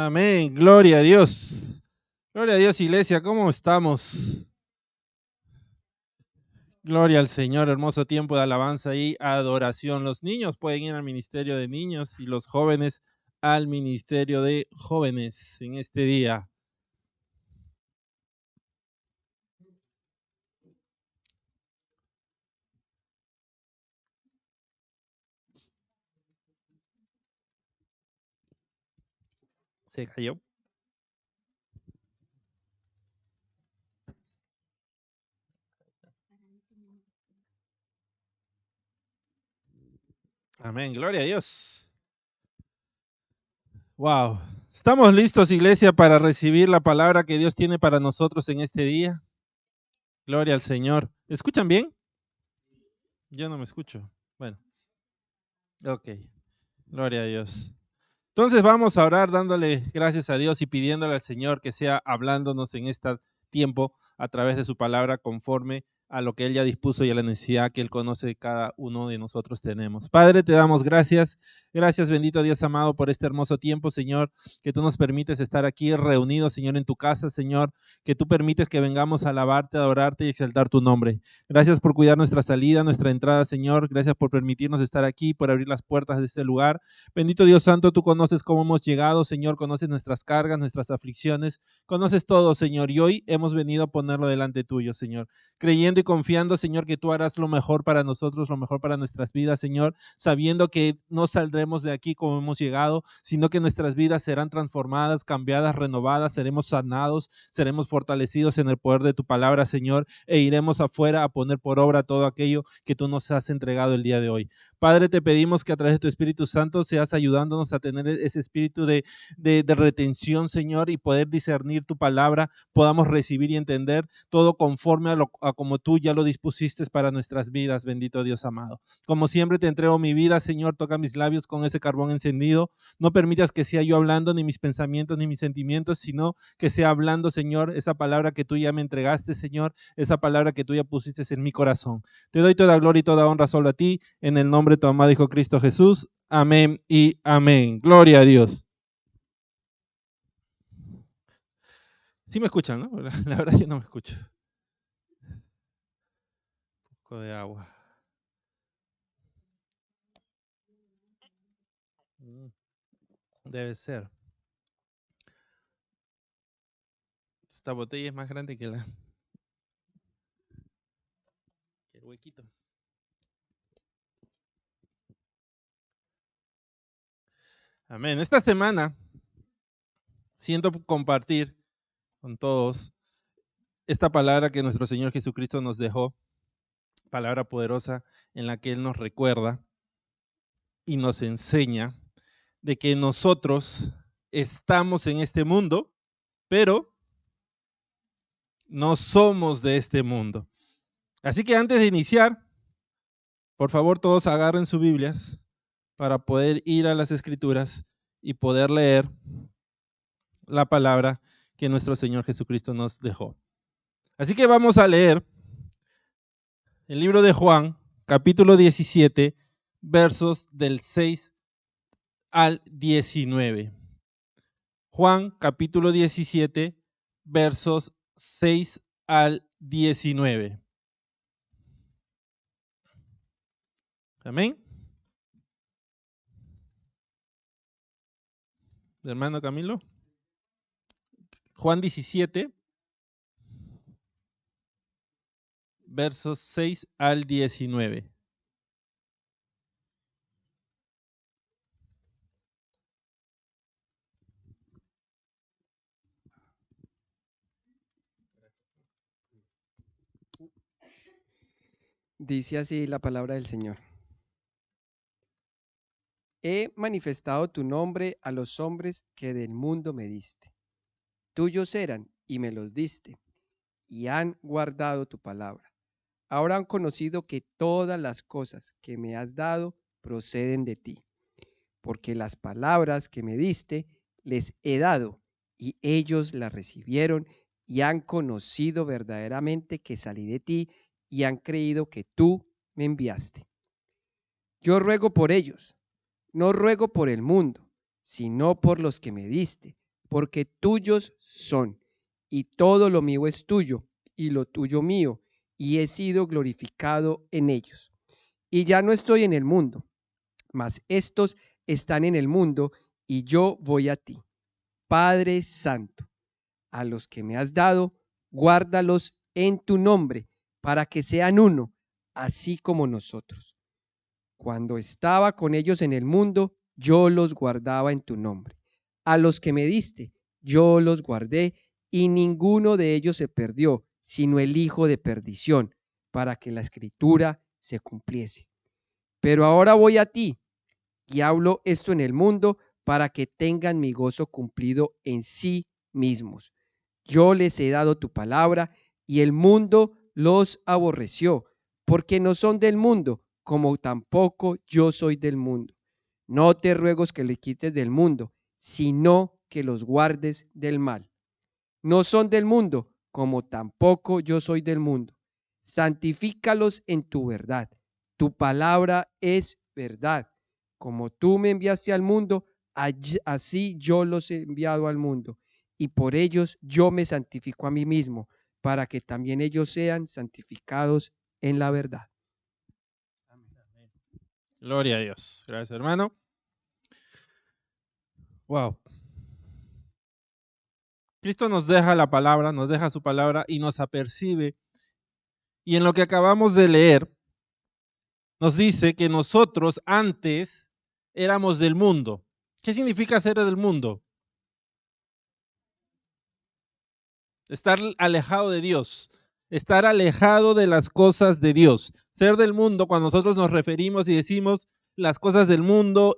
Amén. Gloria a Dios. Gloria a Dios, iglesia. ¿Cómo estamos? Gloria al Señor. Hermoso tiempo de alabanza y adoración. Los niños pueden ir al ministerio de niños y los jóvenes al ministerio de jóvenes en este día. Se cayó. Amén. Gloria a Dios. Wow. ¿Estamos listos, iglesia, para recibir la palabra que Dios tiene para nosotros en este día? Gloria al Señor. ¿Escuchan bien? Yo no me escucho. Bueno. Ok. Gloria a Dios. Entonces vamos a orar dándole gracias a Dios y pidiéndole al Señor que sea hablándonos en este tiempo a través de su palabra conforme a lo que Él ya dispuso y a la necesidad que Él conoce de cada uno de nosotros tenemos. Padre, te damos gracias. Gracias, bendito Dios amado, por este hermoso tiempo, Señor, que tú nos permites estar aquí reunidos, Señor, en tu casa, Señor, que tú permites que vengamos a alabarte, adorarte y exaltar tu nombre. Gracias por cuidar nuestra salida, nuestra entrada, Señor. Gracias por permitirnos estar aquí, por abrir las puertas de este lugar. Bendito Dios Santo, tú conoces cómo hemos llegado, Señor, conoces nuestras cargas, nuestras aflicciones, conoces todo, Señor, y hoy hemos venido a ponerlo delante tuyo, Señor, creyendo y confiando, Señor, que tú harás lo mejor para nosotros, lo mejor para nuestras vidas, Señor, sabiendo que no saldremos de aquí como hemos llegado, sino que nuestras vidas serán transformadas, cambiadas, renovadas, seremos sanados, seremos fortalecidos en el poder de tu palabra, Señor, e iremos afuera a poner por obra todo aquello que tú nos has entregado el día de hoy. Padre, te pedimos que a través de tu Espíritu Santo seas ayudándonos a tener ese espíritu de retención, Señor, y poder discernir tu palabra, podamos recibir y entender todo conforme a como tú ya lo dispusiste para nuestras vidas, bendito Dios amado. Como siempre te entrego mi vida, Señor, toca mis labios con ese carbón encendido. No permitas que sea yo hablando, ni mis pensamientos, ni mis sentimientos, sino que sea hablando, Señor, esa palabra que tú ya me entregaste, Señor, esa palabra que tú ya pusiste en mi corazón. Te doy toda gloria y toda honra solo a ti, en el nombre de tu amado Hijo Cristo Jesús. Amén y amén. Gloria a Dios. Sí me escuchan, ¿no? La verdad yo no me escucho. Un poco de agua. Debe ser. Esta botella es más grande que el huequito. Amén. Esta semana siento compartir con todos esta palabra que nuestro Señor Jesucristo nos dejó, palabra poderosa en la que Él nos recuerda y nos enseña de que nosotros estamos en este mundo, pero no somos de este mundo. Así que antes de iniciar, por favor todos agarren sus Biblias para poder ir a las Escrituras y poder leer la palabra que nuestro Señor Jesucristo nos dejó. Así que vamos a leer el libro de Juan, capítulo 17, versos del 6 al 19. Juan, capítulo 17, versos 6 al 19. Amén. Hermano Camilo. Juan 17, versos 6 al 19. Dice así la palabra del Señor. He manifestado tu nombre a los hombres que del mundo me diste. Tuyos eran y me los diste, y han guardado tu palabra. Ahora han conocido que todas las cosas que me has dado proceden de ti, porque las palabras que me diste les he dado, y ellos las recibieron y han conocido verdaderamente que salí de ti y han creído que tú me enviaste. Yo ruego por ellos, no ruego por el mundo, sino por los que me diste, porque tuyos son, y todo lo mío es tuyo, y lo tuyo mío, y he sido glorificado en ellos. Y ya no estoy en el mundo, mas estos están en el mundo, y yo voy a ti. Padre Santo, a los que me has dado, guárdalos en tu nombre, para que sean uno, así como nosotros. Cuando estaba con ellos en el mundo, yo los guardaba en tu nombre. A los que me diste, yo los guardé, y ninguno de ellos se perdió, sino el hijo de perdición, para que la escritura se cumpliese. Pero ahora voy a ti, y hablo esto en el mundo, para que tengan mi gozo cumplido en sí mismos. Yo les he dado tu palabra, y el mundo los aborreció, porque no son del mundo, como tampoco yo soy del mundo. No te ruego que le quites del mundo, sino que los guardes del mal. No son del mundo, como tampoco yo soy del mundo. Santifícalos en tu verdad. Tu palabra es verdad. Como tú me enviaste al mundo, así yo los he enviado al mundo. Y por ellos yo me santifico a mí mismo, para que también ellos sean santificados en la verdad. Gloria a Dios. Gracias, hermano. Wow. Cristo nos deja la palabra, nos deja su palabra y nos apercibe. Y en lo que acabamos de leer, nos dice que nosotros antes éramos del mundo. ¿Qué significa ser del mundo? Estar alejado de Dios, estar alejado de las cosas de Dios. Ser del mundo, cuando nosotros nos referimos y decimos las cosas del mundo,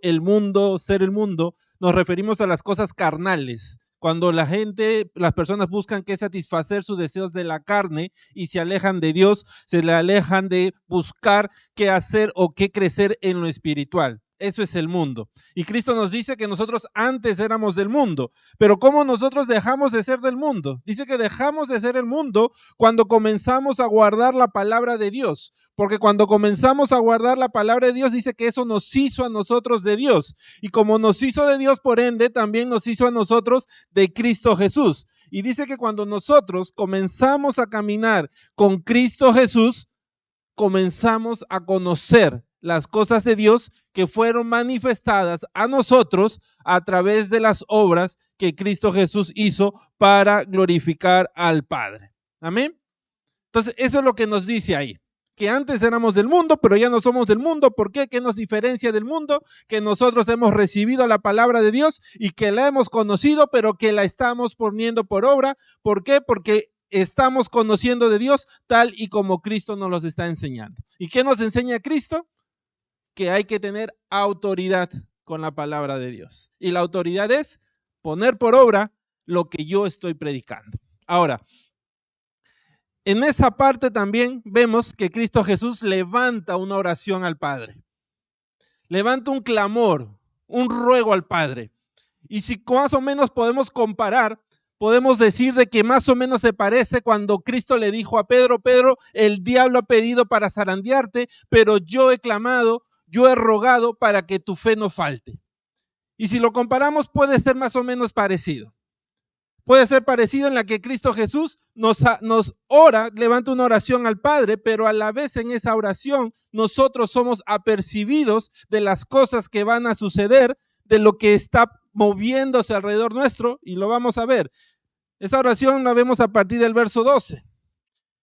ser el mundo, nos referimos a las cosas carnales. Cuando la gente, las personas buscan que satisfacer sus deseos de la carne y se alejan de Dios, se le alejan de buscar qué hacer o qué crecer en lo espiritual. Eso es el mundo. Y Cristo nos dice que nosotros antes éramos del mundo, pero ¿cómo nosotros dejamos de ser del mundo? Dice que dejamos de ser el mundo cuando comenzamos a guardar la palabra de Dios, porque cuando comenzamos a guardar la palabra de Dios, dice que eso nos hizo a nosotros de Dios. Y como nos hizo de Dios, por ende, también nos hizo a nosotros de Cristo Jesús. Y dice que cuando nosotros comenzamos a caminar con Cristo Jesús, comenzamos a conocer las cosas de Dios que fueron manifestadas a nosotros a través de las obras que Cristo Jesús hizo para glorificar al Padre. Amén. Entonces, eso es lo que nos dice ahí, que antes éramos del mundo, pero ya no somos del mundo. ¿Por qué? ¿Qué nos diferencia del mundo? Que nosotros hemos recibido la palabra de Dios y que la hemos conocido, pero que la estamos poniendo por obra. ¿Por qué? Porque estamos conociendo de Dios tal y como Cristo nos los está enseñando. ¿Y qué nos enseña Cristo? Que hay que tener autoridad con la palabra de Dios. Y la autoridad es poner por obra lo que yo estoy predicando. Ahora, en esa parte también vemos que Cristo Jesús levanta una oración al Padre. Levanta un clamor, un ruego al Padre. Y si más o menos podemos comparar, podemos decir de que más o menos se parece cuando Cristo le dijo a Pedro, Pedro, el diablo ha pedido para zarandearte, pero yo he clamado, yo he rogado para que tu fe no falte. Y si lo comparamos puede ser más o menos parecido. Puede ser parecido en la que Cristo Jesús nos ora, levanta una oración al Padre, pero a la vez en esa oración nosotros somos apercibidos de las cosas que van a suceder, de lo que está moviéndose alrededor nuestro, y lo vamos a ver. Esa oración la vemos a partir del verso 12.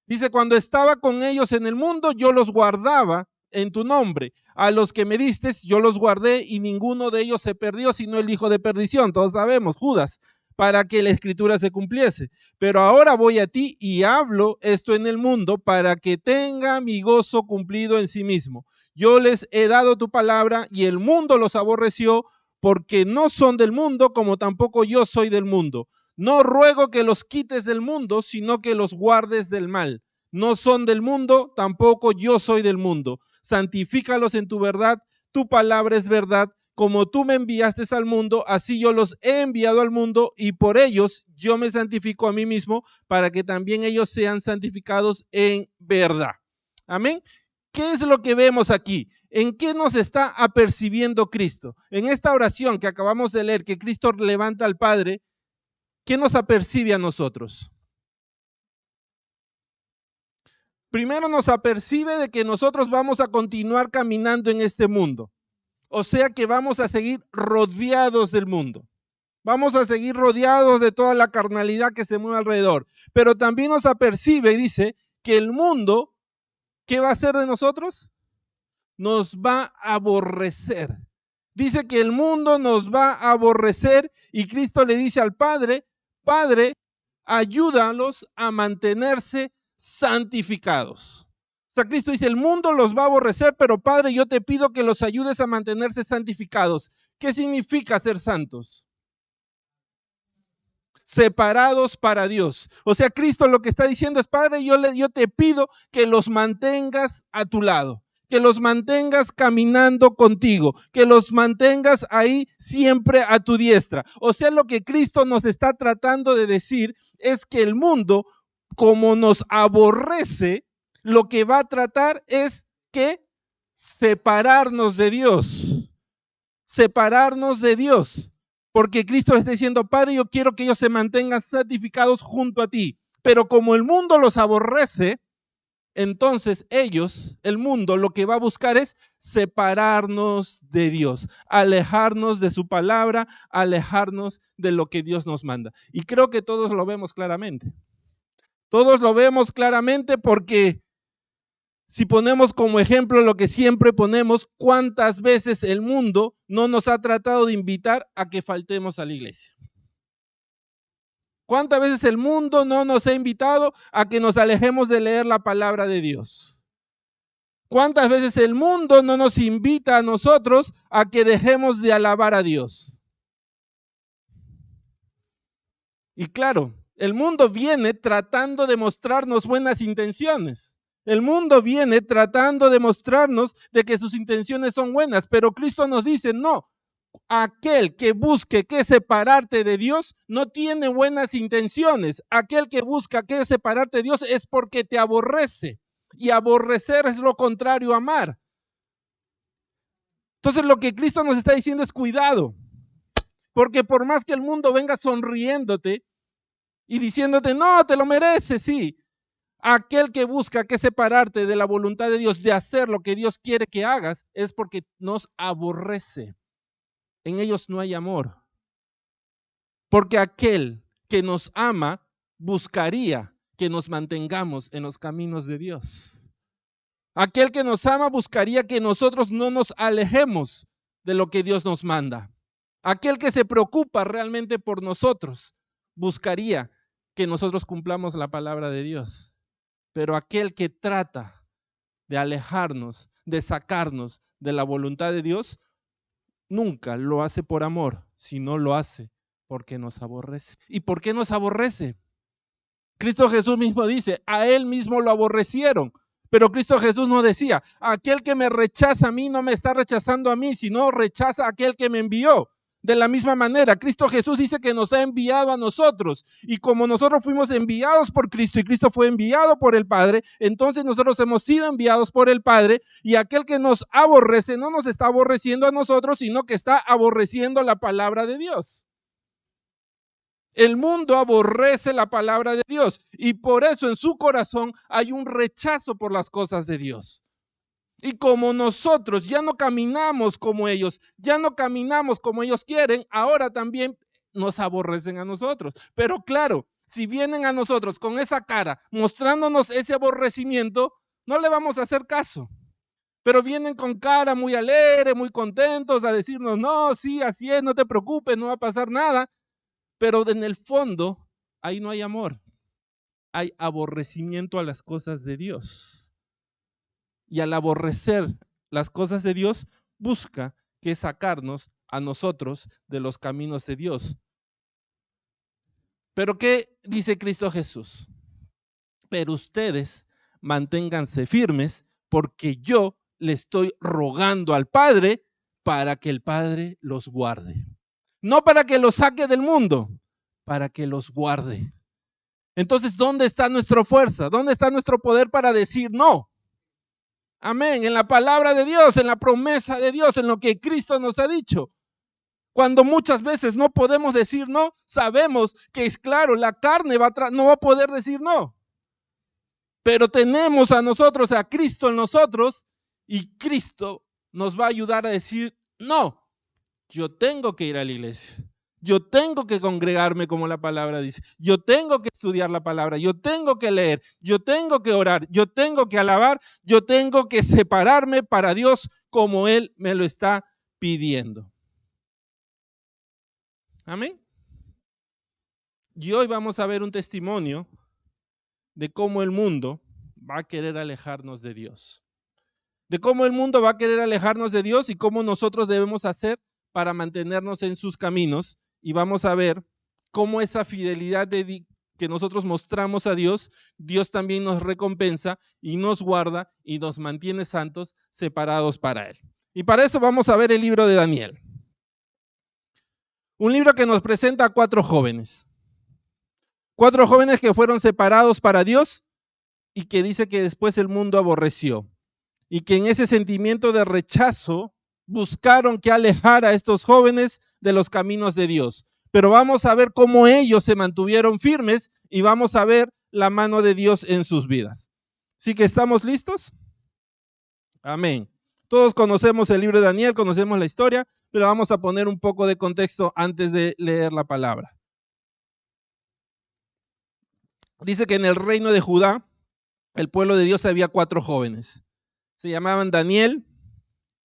Dice, cuando estaba con ellos en el mundo, yo los guardaba en tu nombre. A los que me diste, yo los guardé y ninguno de ellos se perdió, sino el hijo de perdición. Todos sabemos, Judas, para que la escritura se cumpliese. Pero ahora voy a ti y hablo esto en el mundo para que tenga mi gozo cumplido en sí mismo. Yo les he dado tu palabra y el mundo los aborreció porque no son del mundo como tampoco yo soy del mundo. No ruego que los quites del mundo, sino que los guardes del mal. No son del mundo, tampoco yo soy del mundo. Santifícalos en tu verdad, tu palabra es verdad. Como tú me enviaste al mundo, así yo los he enviado al mundo y por ellos yo me santifico a mí mismo para que también ellos sean santificados en verdad. Amén. ¿Qué es lo que vemos aquí? ¿En qué nos está apercibiendo Cristo? En esta oración que acabamos de leer, que Cristo levanta al Padre, ¿qué nos apercibe a nosotros? Primero nos apercibe de que nosotros vamos a continuar caminando en este mundo. O sea que vamos a seguir rodeados del mundo. Vamos a seguir rodeados de toda la carnalidad que se mueve alrededor. Pero también nos apercibe y dice que el mundo, ¿qué va a hacer de nosotros? Nos va a aborrecer. Dice que el mundo nos va a aborrecer y Cristo le dice al Padre, Padre, ayúdalos a mantenerse santificados. O sea, Cristo dice, el mundo los va a aborrecer, pero Padre, yo te pido que los ayudes a mantenerse santificados. ¿Qué significa ser santos? Separados para Dios. O sea, Cristo lo que está diciendo es, Padre, yo te pido que los mantengas a tu lado, que los mantengas caminando contigo, que los mantengas ahí siempre a tu diestra. O sea, lo que Cristo nos está tratando de decir es que el mundo, como nos aborrece, lo que va a tratar es que separarnos de Dios. Separarnos de Dios. Porque Cristo está diciendo, Padre, yo quiero que ellos se mantengan santificados junto a ti. Pero como el mundo los aborrece, entonces ellos, el mundo, lo que va a buscar es separarnos de Dios, alejarnos de su palabra, alejarnos de lo que Dios nos manda. Y creo que todos lo vemos claramente. Todos lo vemos claramente porque si ponemos como ejemplo lo que siempre ponemos, ¿cuántas veces el mundo no nos ha tratado de invitar a que faltemos a la iglesia? ¿Cuántas veces el mundo no nos ha invitado a que nos alejemos de leer la palabra de Dios? ¿Cuántas veces el mundo no nos invita a nosotros a que dejemos de alabar a Dios? Y claro, el mundo viene tratando de mostrarnos buenas intenciones. El mundo viene tratando de mostrarnos de que sus intenciones son buenas, pero Cristo nos dice, no, aquel que busque que separarte de Dios no tiene buenas intenciones. Aquel que busca que separarte de Dios es porque te aborrece. Y aborrecer es lo contrario a amar. Entonces lo que Cristo nos está diciendo es cuidado. Porque por más que el mundo venga sonriéndote y diciéndote, no, te lo mereces, sí. Aquel que busca que separarte de la voluntad de Dios, de hacer lo que Dios quiere que hagas, es porque nos aborrece. En ellos no hay amor. Porque aquel que nos ama buscaría que nos mantengamos en los caminos de Dios. Aquel que nos ama buscaría que nosotros no nos alejemos de lo que Dios nos manda. Aquel que se preocupa realmente por nosotros buscaría que nosotros cumplamos la palabra de Dios. Pero aquel que trata de alejarnos, de sacarnos de la voluntad de Dios, nunca lo hace por amor, sino lo hace porque nos aborrece. ¿Y por qué nos aborrece? Cristo Jesús mismo dice, a él mismo lo aborrecieron. Pero Cristo Jesús no decía, aquel que me rechaza a mí no me está rechazando a mí, sino rechaza a aquel que me envió. De la misma manera, Cristo Jesús dice que nos ha enviado a nosotros y como nosotros fuimos enviados por Cristo y Cristo fue enviado por el Padre, entonces nosotros hemos sido enviados por el Padre y aquel que nos aborrece no nos está aborreciendo a nosotros, sino que está aborreciendo la palabra de Dios. El mundo aborrece la palabra de Dios y por eso en su corazón hay un rechazo por las cosas de Dios. Y como nosotros ya no caminamos como ellos, ya no caminamos como ellos quieren, ahora también nos aborrecen a nosotros. Pero claro, si vienen a nosotros con esa cara, mostrándonos ese aborrecimiento, no le vamos a hacer caso. Pero vienen con cara muy alegre, muy contentos a decirnos, no, sí, así es, no te preocupes, no va a pasar nada. Pero en el fondo, ahí no hay amor. Hay aborrecimiento a las cosas de Dios. Y al aborrecer las cosas de Dios, busca que sacarnos a nosotros de los caminos de Dios. Pero ¿qué dice Cristo Jesús? Pero ustedes manténganse firmes porque yo le estoy rogando al Padre para que el Padre los guarde. No para que los saque del mundo, para que los guarde. Entonces, ¿dónde está nuestra fuerza? ¿Dónde está nuestro poder para decir no? Amén, en la palabra de Dios, en la promesa de Dios, en lo que Cristo nos ha dicho. Cuando muchas veces no podemos decir no, sabemos que es claro, la carne no va a poder decir no. Pero tenemos a nosotros, a Cristo en nosotros, y Cristo nos va a ayudar a decir no. Yo tengo que ir a la iglesia. Yo tengo que congregarme como la palabra dice. Yo tengo que estudiar la palabra. Yo tengo que leer. Yo tengo que orar. Yo tengo que alabar. Yo tengo que separarme para Dios como Él me lo está pidiendo. Amén. Y hoy vamos a ver un testimonio de cómo el mundo va a querer alejarnos de Dios. De cómo el mundo va a querer alejarnos de Dios y cómo nosotros debemos hacer para mantenernos en sus caminos. Y vamos a ver cómo esa fidelidad que nosotros mostramos a Dios, Dios también nos recompensa y nos guarda y nos mantiene santos, separados para Él. Y para eso vamos a ver el libro de Daniel. Un libro que nos presenta a 4 jóvenes. 4 jóvenes que fueron separados para Dios y que dice que después el mundo aborreció. Y que en ese sentimiento de rechazo buscaron que alejara a estos jóvenes de los caminos de Dios. Pero vamos a ver cómo ellos se mantuvieron firmes y vamos a ver la mano de Dios en sus vidas. ¿Sí que estamos listos? Amén. Todos conocemos el libro de Daniel, conocemos la historia, pero vamos a poner un poco de contexto antes de leer la palabra. Dice que en el reino de Judá, el pueblo de Dios, había 4 jóvenes. Se llamaban Daniel,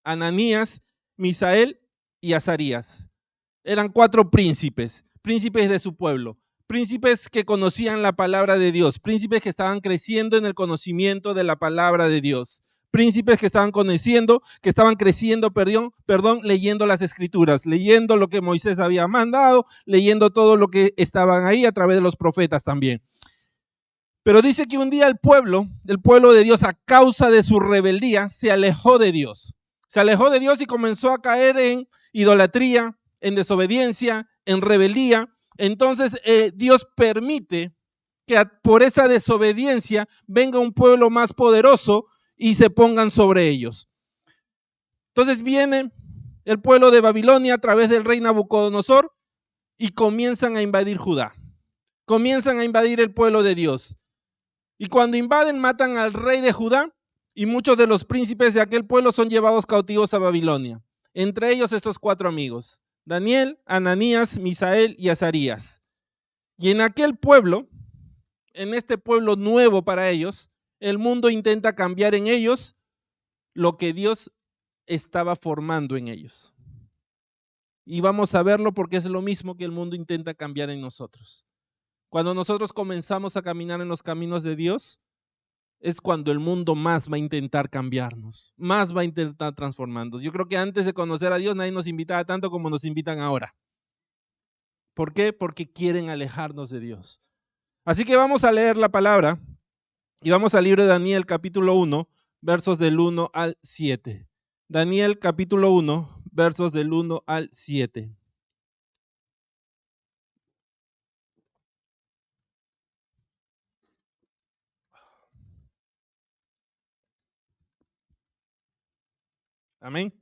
Ananías, Misael y Azarías. Eran 4 príncipes, príncipes de su pueblo, príncipes que conocían la palabra de Dios, príncipes que estaban creciendo en el conocimiento de la palabra de Dios, príncipes que estaban creciendo, leyendo las escrituras, leyendo lo que Moisés había mandado, leyendo todo lo que estaban ahí a través de los profetas también. Pero dice que un día el pueblo de Dios, a causa de su rebeldía, se alejó de Dios. Se alejó de Dios y comenzó a caer en idolatría, en desobediencia, en rebeldía. Entonces Dios permite que por esa desobediencia venga un pueblo más poderoso y se pongan sobre ellos. Entonces viene el pueblo de Babilonia a través del rey Nabucodonosor y comienzan a invadir Judá. Comienzan a invadir el pueblo de Dios. Y cuando invaden, matan al rey de Judá y muchos de los príncipes de aquel pueblo son llevados cautivos a Babilonia. Entre ellos estos 4 amigos, Daniel, Ananías, Misael y Azarías. Y en aquel pueblo, en este pueblo nuevo para ellos, el mundo intenta cambiar en ellos lo que Dios estaba formando en ellos. Y vamos a verlo porque es lo mismo que el mundo intenta cambiar en nosotros. Cuando nosotros comenzamos a caminar en los caminos de Dios, es cuando el mundo más va a intentar cambiarnos, más va a intentar transformarnos. Yo creo que antes de conocer a Dios nadie nos invitaba tanto como nos invitan ahora. ¿Por qué? Porque quieren alejarnos de Dios. Así que vamos a leer la palabra y vamos al libro de Daniel capítulo 1, versos del 1 al 7. Daniel capítulo 1, versos del 1 al 7. Amén.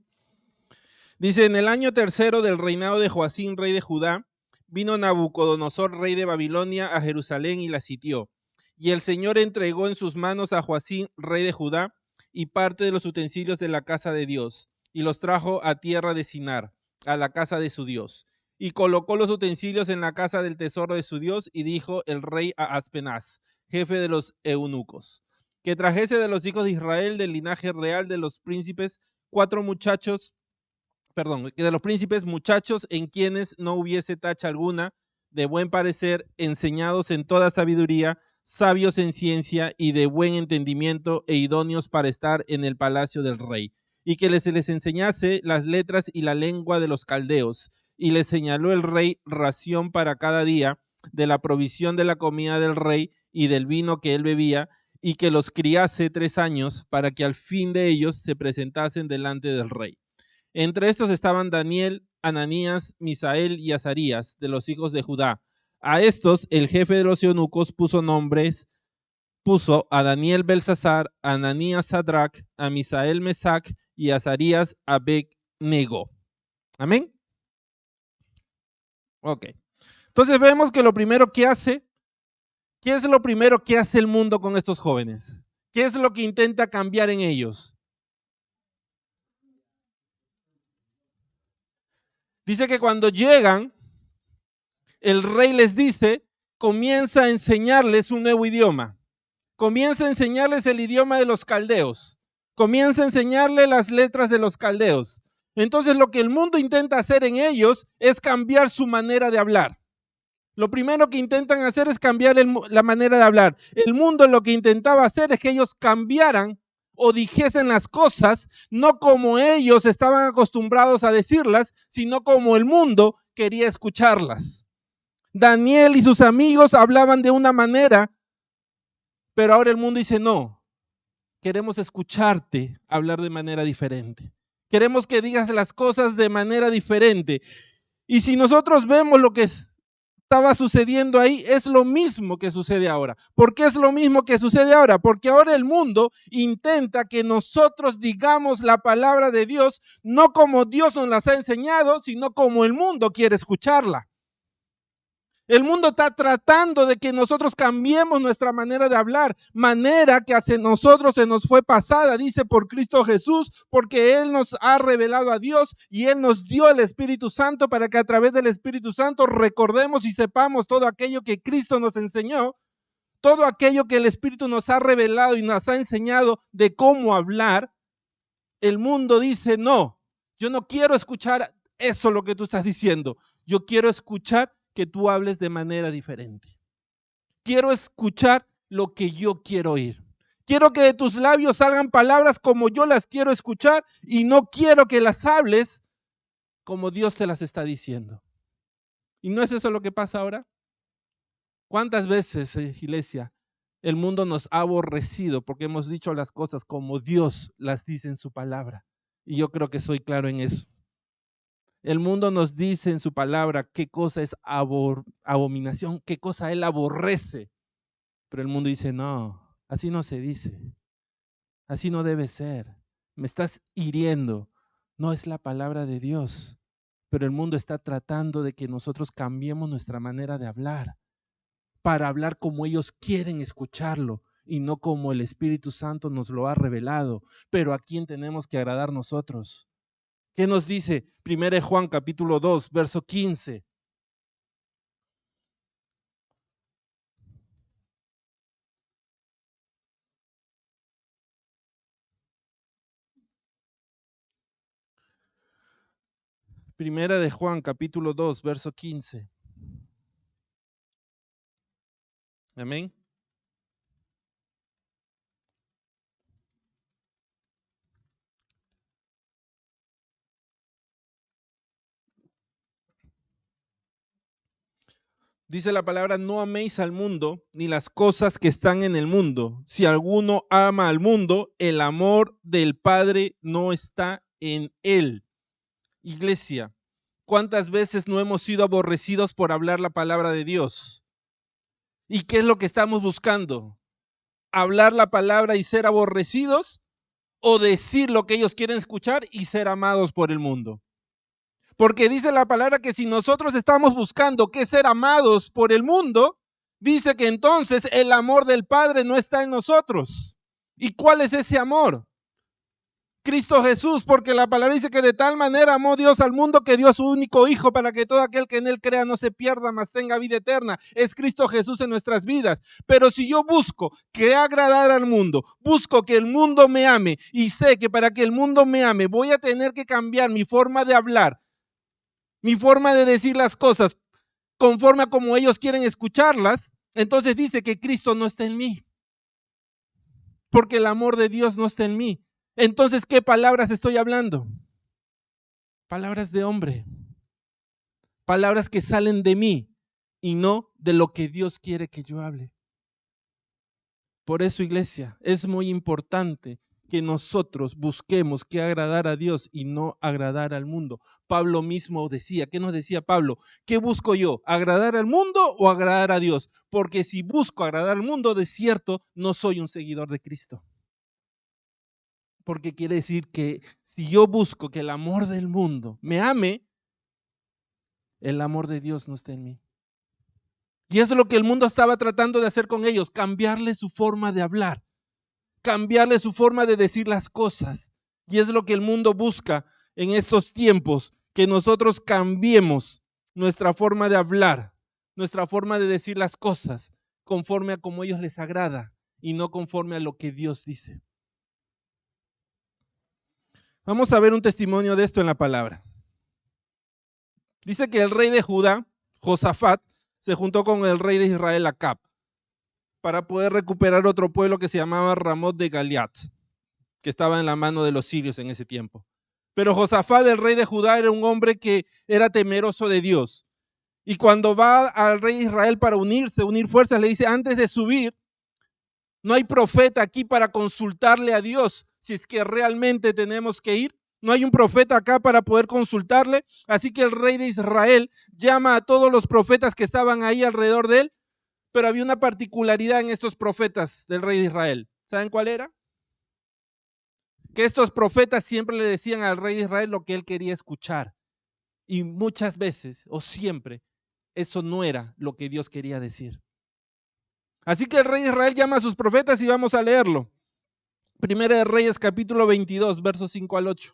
Dice, en el año 3 del reinado de Joacín, rey de Judá, vino Nabucodonosor, rey de Babilonia, a Jerusalén y la sitió. Y el Señor entregó en sus manos a Joacín, rey de Judá, y parte de los utensilios de la casa de Dios, y los trajo a tierra de Sinar, a la casa de su Dios. Y colocó los utensilios en la casa del tesoro de su Dios, y dijo el rey a Aspenaz, jefe de los eunucos, que trajese de los hijos de Israel, del linaje real de los príncipes, de los príncipes muchachos en quienes no hubiese tacha alguna, de buen parecer, enseñados en toda sabiduría, sabios en ciencia y de buen entendimiento e idóneos para estar en el palacio del rey, y que les enseñase las letras y la lengua de los caldeos, y les señaló el rey ración para cada día de la provisión de la comida del rey y del vino que él bebía, y que los criase 3 años para que al fin de ellos se presentasen delante del rey. Entre estos estaban Daniel, Ananías, Misael y Azarías, de los hijos de Judá. A estos el jefe de los eunucos puso a Daniel Belsasar, a Ananías Sadrac, a Misael Mesac y a Azarías Abed-nego. Amén. Ok. Entonces vemos que lo primero que hace, ¿qué es lo primero que hace el mundo con estos jóvenes? ¿Qué es lo que intenta cambiar en ellos? Dice que cuando llegan, el rey les dice, comienza a enseñarles un nuevo idioma. Comienza a enseñarles el idioma de los caldeos. Comienza a enseñarles las letras de los caldeos. Entonces lo que el mundo intenta hacer en ellos es cambiar su manera de hablar. Lo primero que intentan hacer es cambiar la manera de hablar. El mundo lo que intentaba hacer es que ellos cambiaran o dijesen las cosas, no como ellos estaban acostumbrados a decirlas, sino como el mundo quería escucharlas. Daniel y sus amigos hablaban de una manera, pero ahora el mundo dice, no, queremos escucharte hablar de manera diferente. Queremos que digas las cosas de manera diferente. Y si nosotros vemos lo que estaba sucediendo ahí, es lo mismo que sucede ahora. ¿Por qué es lo mismo que sucede ahora? Porque ahora el mundo intenta que nosotros digamos la palabra de Dios, no como Dios nos las ha enseñado, sino como el mundo quiere escucharla. El mundo está tratando de que nosotros cambiemos nuestra manera de hablar, manera que hacia nosotros se nos fue pasada, dice, por Cristo Jesús, porque Él nos ha revelado a Dios y Él nos dio el Espíritu Santo para que a través del Espíritu Santo recordemos y sepamos todo aquello que Cristo nos enseñó, todo aquello que el Espíritu nos ha revelado y nos ha enseñado de cómo hablar. El mundo dice, no, yo no quiero escuchar eso lo que tú estás diciendo, yo quiero escuchar que tú hables de manera diferente. Quiero escuchar lo que yo quiero oír. Quiero que de tus labios salgan palabras como yo las quiero escuchar y no quiero que las hables como Dios te las está diciendo. ¿Y no es eso lo que pasa ahora? ¿Cuántas veces, iglesia, el mundo nos ha aborrecido porque hemos dicho las cosas como Dios las dice en su palabra? Y yo creo que soy claro en eso. El mundo nos dice en su palabra qué cosa es abominación, qué cosa Él aborrece. Pero el mundo dice, no, así no se dice, así no debe ser. Me estás hiriendo. No es la palabra de Dios. Pero el mundo está tratando de que nosotros cambiemos nuestra manera de hablar para hablar como ellos quieren escucharlo y no como el Espíritu Santo nos lo ha revelado. Pero ¿a quién tenemos que agradar nosotros? ¿Qué nos dice 1 Juan capítulo 2, verso 15? Primera de Juan capítulo 2, verso 15. Amén. Dice la palabra, no améis al mundo ni las cosas que están en el mundo. Si alguno ama al mundo, el amor del Padre no está en él. Iglesia, ¿cuántas veces no hemos sido aborrecidos por hablar la palabra de Dios? ¿Y qué es lo que estamos buscando? ¿Hablar la palabra y ser aborrecidos? ¿O decir lo que ellos quieren escuchar y ser amados por el mundo? Porque dice la palabra que si nosotros estamos buscando que ser amados por el mundo, dice que entonces el amor del Padre no está en nosotros. ¿Y cuál es ese amor? Cristo Jesús, porque la palabra dice que de tal manera amó Dios al mundo que dio a su único Hijo para que todo aquel que en él crea no se pierda, mas tenga vida eterna. Es Cristo Jesús en nuestras vidas. Pero si yo busco que agradar al mundo, busco que el mundo me ame y sé que para que el mundo me ame voy a tener que cambiar mi forma de hablar, mi forma de decir las cosas conforme a como ellos quieren escucharlas, entonces dice que Cristo no está en mí, porque el amor de Dios no está en mí. Entonces, ¿qué palabras estoy hablando? Palabras de hombre, palabras que salen de mí y no de lo que Dios quiere que yo hable. Por eso, iglesia, es muy importante que nosotros busquemos que agradar a Dios y no agradar al mundo. Pablo mismo decía, ¿qué nos decía Pablo? ¿Qué busco yo? ¿Agradar al mundo o agradar a Dios? Porque si busco agradar al mundo, de cierto, no soy un seguidor de Cristo. Porque quiere decir que si yo busco que el amor del mundo me ame, el amor de Dios no está en mí. Y eso es lo que el mundo estaba tratando de hacer con ellos, cambiarle su forma de hablar, cambiarle su forma de decir las cosas. Y es lo que el mundo busca en estos tiempos, que nosotros cambiemos nuestra forma de hablar, nuestra forma de decir las cosas, conforme a como a ellos les agrada y no conforme a lo que Dios dice. Vamos a ver un testimonio de esto en la palabra. Dice que el rey de Judá, Josafat, se juntó con el rey de Israel, Acab, para poder recuperar otro pueblo que se llamaba Ramot de Galiat, que estaba en la mano de los sirios en ese tiempo. Pero Josafat, el rey de Judá, era un hombre que era temeroso de Dios. Y cuando va al rey de Israel para unir fuerzas, le dice, antes de subir, no hay profeta aquí para consultarle a Dios si es que realmente tenemos que ir. No hay un profeta acá para poder consultarle. Así que el rey de Israel llama a todos los profetas que estaban ahí alrededor de él, pero había una particularidad en estos profetas del rey de Israel. ¿Saben cuál era? Que estos profetas siempre le decían al rey de Israel lo que él quería escuchar. Y muchas veces, o siempre, eso no era lo que Dios quería decir. Así que el rey de Israel llama a sus profetas y vamos a leerlo. Primera de Reyes, capítulo 22, versos 5 al 8.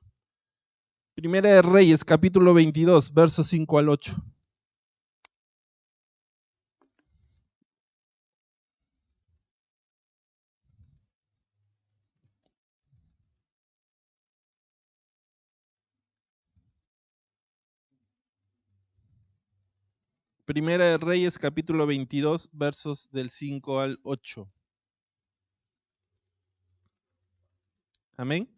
Primera de Reyes, capítulo 22, versos 5 al 8. Primera de Reyes, capítulo 22, versos del 5 al 8. Amén.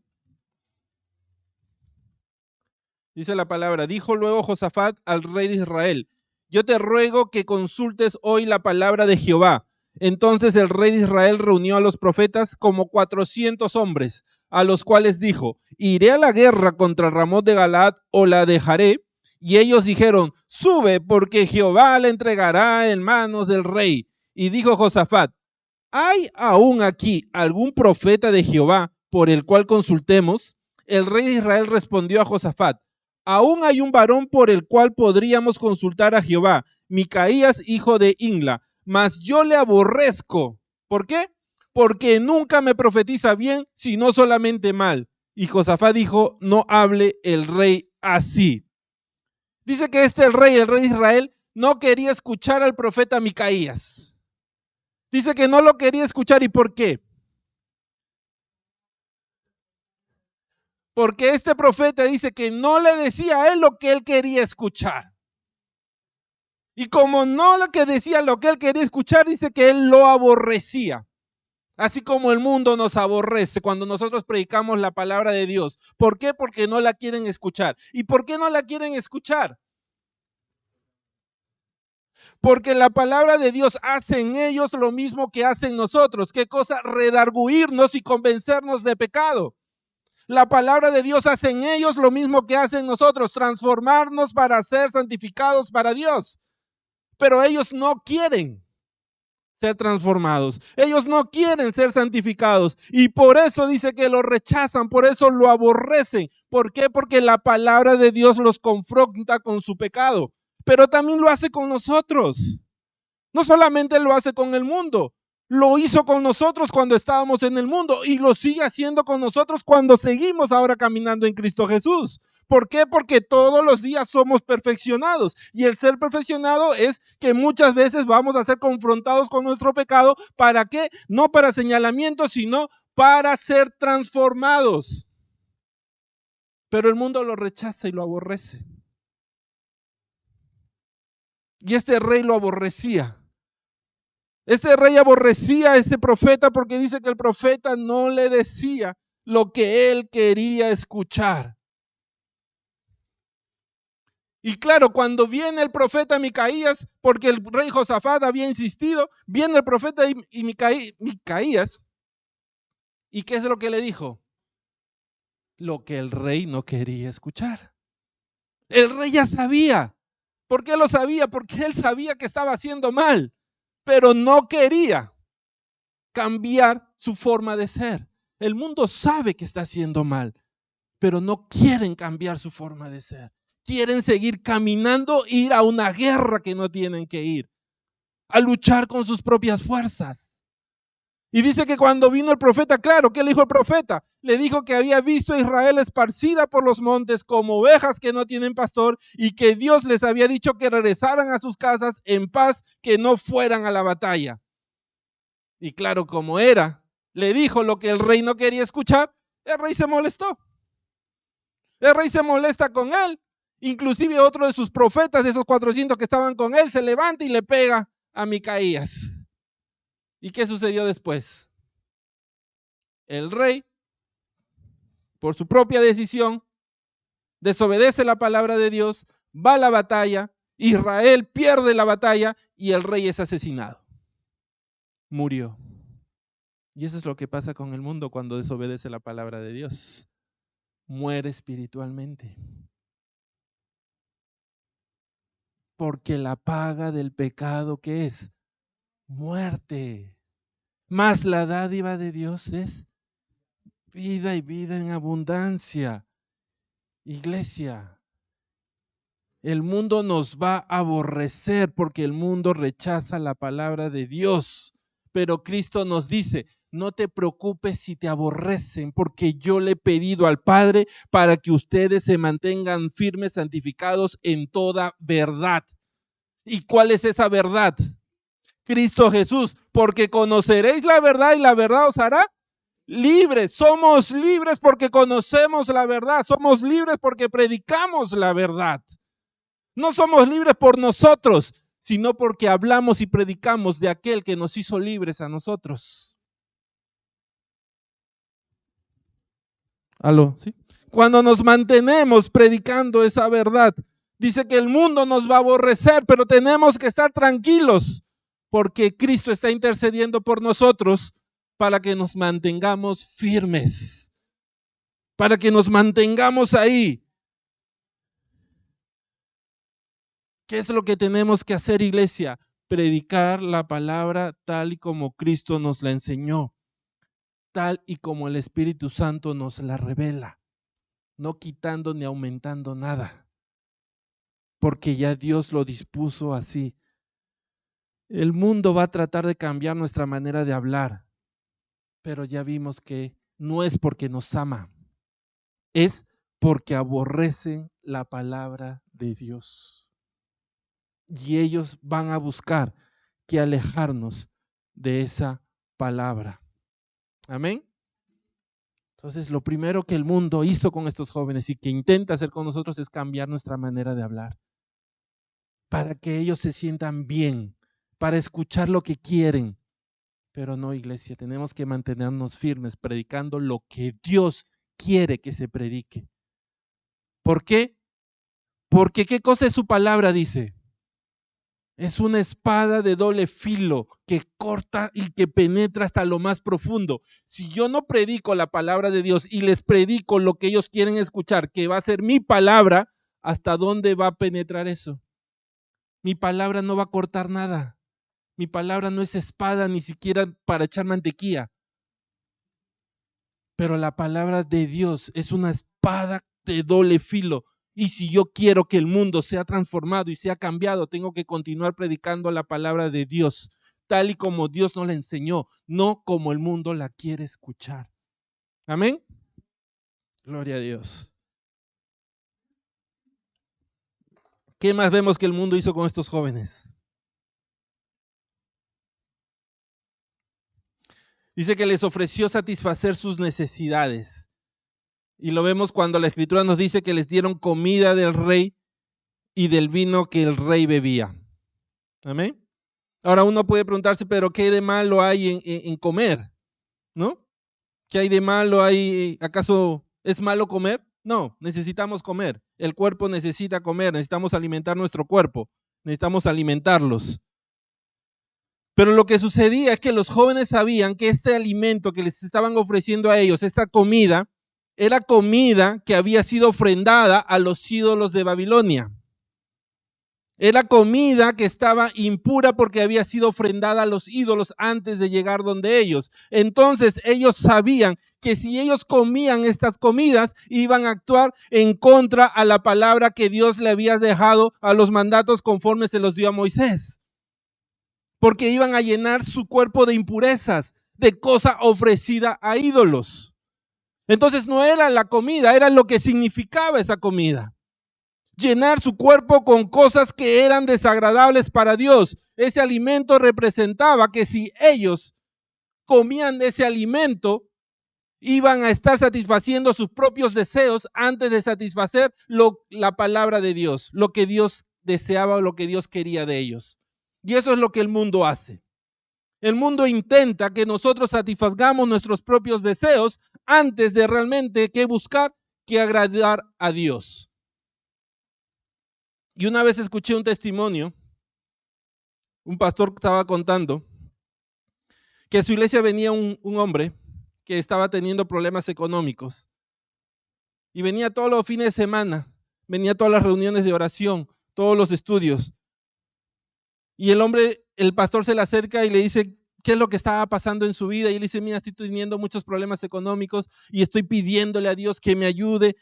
Dice la palabra, dijo luego Josafat al rey de Israel, yo te ruego que consultes hoy la palabra de Jehová. Entonces el rey de Israel reunió a los profetas como 400 hombres, a los cuales dijo, iré a la guerra contra Ramot de Galaad o la dejaré. Y ellos dijeron, sube, porque Jehová la entregará en manos del rey. Y dijo Josafat, ¿hay aún aquí algún profeta de Jehová por el cual consultemos? El rey de Israel respondió a Josafat, aún hay un varón por el cual podríamos consultar a Jehová, Micaías, hijo de Imla, mas yo le aborrezco. ¿Por qué? Porque nunca me profetiza bien, sino solamente mal. Y Josafat dijo, no hable el rey así. Dice que el rey de Israel, no quería escuchar al profeta Micaías. Dice que no lo quería escuchar. ¿Y por qué? Porque este profeta dice que no le decía a él lo que él quería escuchar. Y como no lo que decía lo que él quería escuchar, dice que él lo aborrecía. Así como el mundo nos aborrece cuando nosotros predicamos la palabra de Dios. ¿Por qué? Porque no la quieren escuchar. ¿Y por qué no la quieren escuchar? Porque la palabra de Dios hace en ellos lo mismo que hacen nosotros. ¿Qué cosa? Redarguirnos y convencernos de pecado. La palabra de Dios hace en ellos lo mismo que hacen nosotros, transformarnos para ser santificados para Dios. Pero ellos no quieren ser transformados. Ellos no quieren ser santificados. Y por eso dice que lo rechazan, por eso lo aborrecen. ¿Por qué? Porque la palabra de Dios los confronta con su pecado. Pero también lo hace con nosotros. No solamente lo hace con el mundo, lo hizo con nosotros cuando estábamos en el mundo y lo sigue haciendo con nosotros cuando seguimos ahora caminando en Cristo Jesús. ¿Por qué? Porque todos los días somos perfeccionados y el ser perfeccionado es que muchas veces vamos a ser confrontados con nuestro pecado. ¿Para qué? No para señalamiento, sino para ser transformados. Pero el mundo lo rechaza y lo aborrece. Y este rey lo aborrecía. Este rey aborrecía a este profeta porque dice que el profeta no le decía lo que él quería escuchar. Y claro, cuando viene el profeta Micaías, porque el rey Josafat había insistido, viene el profeta y Micaías, ¿y qué es lo que le dijo? Lo que el rey no quería escuchar. El rey ya sabía. ¿Por qué lo sabía? Porque él sabía que estaba haciendo mal, pero no quería cambiar su forma de ser. El mundo sabe que está haciendo mal, pero no quieren cambiar su forma de ser. quieren seguir caminando, ir a una guerra que no tienen que ir, a luchar con sus propias fuerzas. Y dice que cuando vino el profeta, claro, ¿qué le dijo el profeta? Le dijo que había visto a Israel esparcida por los montes como ovejas que no tienen pastor y que Dios les había dicho que regresaran a sus casas en paz, que no fueran a la batalla. Y claro, como le dijo lo que el rey no quería escuchar, el rey se molestó. El rey se molesta con él. Inclusive otro de sus profetas, de esos 400 que estaban con él, se levanta y le pega a Micaías. ¿Y qué sucedió después? El rey, por su propia decisión, desobedece la palabra de Dios, va a la batalla, Israel pierde la batalla y el rey es asesinado. Murió. Y eso es lo que pasa con el mundo cuando desobedece la palabra de Dios. Muere espiritualmente. Porque la paga del pecado, ¿qué es? Muerte. Mas la dádiva de Dios es vida y vida en abundancia. Iglesia, el mundo nos va a aborrecer porque el mundo rechaza la palabra de Dios. Pero Cristo nos dice, no te preocupes si te aborrecen, porque yo le he pedido al Padre para que ustedes se mantengan firmes, santificados en toda verdad. ¿Y cuál es esa verdad? Cristo Jesús, porque conoceréis la verdad y la verdad os hará libres. Somos libres porque conocemos la verdad, somos libres porque predicamos la verdad. No somos libres por nosotros, sino porque hablamos y predicamos de aquel que nos hizo libres a nosotros. ¿Aló? ¿Sí? Cuando nos mantenemos predicando esa verdad, dice que el mundo nos va a aborrecer, pero tenemos que estar tranquilos porque Cristo está intercediendo por nosotros para que nos mantengamos firmes, para que nos mantengamos ahí. ¿Qué es lo que tenemos que hacer, iglesia? Predicar la palabra tal y como Cristo nos la enseñó, tal y como el Espíritu Santo nos la revela, no quitando ni aumentando nada, porque ya Dios lo dispuso así. El mundo va a tratar de cambiar nuestra manera de hablar, pero ya vimos que no es porque nos ama, es porque aborrecen la palabra de Dios. Y ellos van a buscar que alejarnos de esa palabra. Amén. Entonces, lo primero que el mundo hizo con estos jóvenes y que intenta hacer con nosotros es cambiar nuestra manera de hablar, para que ellos se sientan bien, para escuchar lo que quieren. Pero no, iglesia, tenemos que mantenernos firmes predicando lo que Dios quiere que se predique. ¿Por qué? Porque ¿qué cosa es su palabra? Dice, es una espada de doble filo que corta y que penetra hasta lo más profundo. Si yo no predico la palabra de Dios y les predico lo que ellos quieren escuchar, que va a ser mi palabra, ¿hasta dónde va a penetrar eso? Mi palabra no va a cortar nada. Mi palabra no es espada ni siquiera para echar mantequilla. Pero la palabra de Dios es una espada de doble filo. Y si yo quiero que el mundo sea transformado y sea cambiado, tengo que continuar predicando la palabra de Dios, tal y como Dios nos la enseñó, no como el mundo la quiere escuchar. Amén. Gloria a Dios. ¿Qué más vemos que el mundo hizo con estos jóvenes? Dice que les ofreció satisfacer sus necesidades. Y lo vemos cuando la Escritura nos dice que les dieron comida del rey y del vino que el rey bebía. Amén. Ahora uno puede preguntarse, pero ¿qué de malo hay en comer? ¿No? ¿Qué hay de malo? ¿Acaso es malo comer? No, necesitamos comer. El cuerpo necesita comer, necesitamos alimentar nuestro cuerpo, necesitamos alimentarlos. Pero lo que sucedía es que los jóvenes sabían que este alimento que les estaban ofreciendo a ellos, esta comida, era comida que había sido ofrendada a los ídolos de Babilonia. Era comida que estaba impura porque había sido ofrendada a los ídolos antes de llegar donde ellos. Entonces ellos sabían que si ellos comían estas comidas, iban a actuar en contra a la palabra que Dios le había dejado, a los mandatos conforme se los dio a Moisés. Porque iban a llenar su cuerpo de impurezas, de cosa ofrecida a ídolos. Entonces no era la comida, era lo que significaba esa comida. Llenar su cuerpo con cosas que eran desagradables para Dios. Ese alimento representaba que si ellos comían de ese alimento, iban a estar satisfaciendo sus propios deseos antes de satisfacer la palabra de Dios, lo que Dios deseaba o lo que Dios quería de ellos. Y eso es lo que el mundo hace. El mundo intenta que nosotros satisfagamos nuestros propios deseos antes de realmente que buscar que agradar a Dios. Y una vez escuché un testimonio, un pastor estaba contando que a su iglesia venía un hombre que estaba teniendo problemas económicos y venía todos los fines de semana, venía a todas las reuniones de oración, todos los estudios. Y el pastor se le acerca y le dice qué es lo que estaba pasando en su vida. Y él dice, mira, estoy teniendo muchos problemas económicos y estoy pidiéndole a Dios que me ayude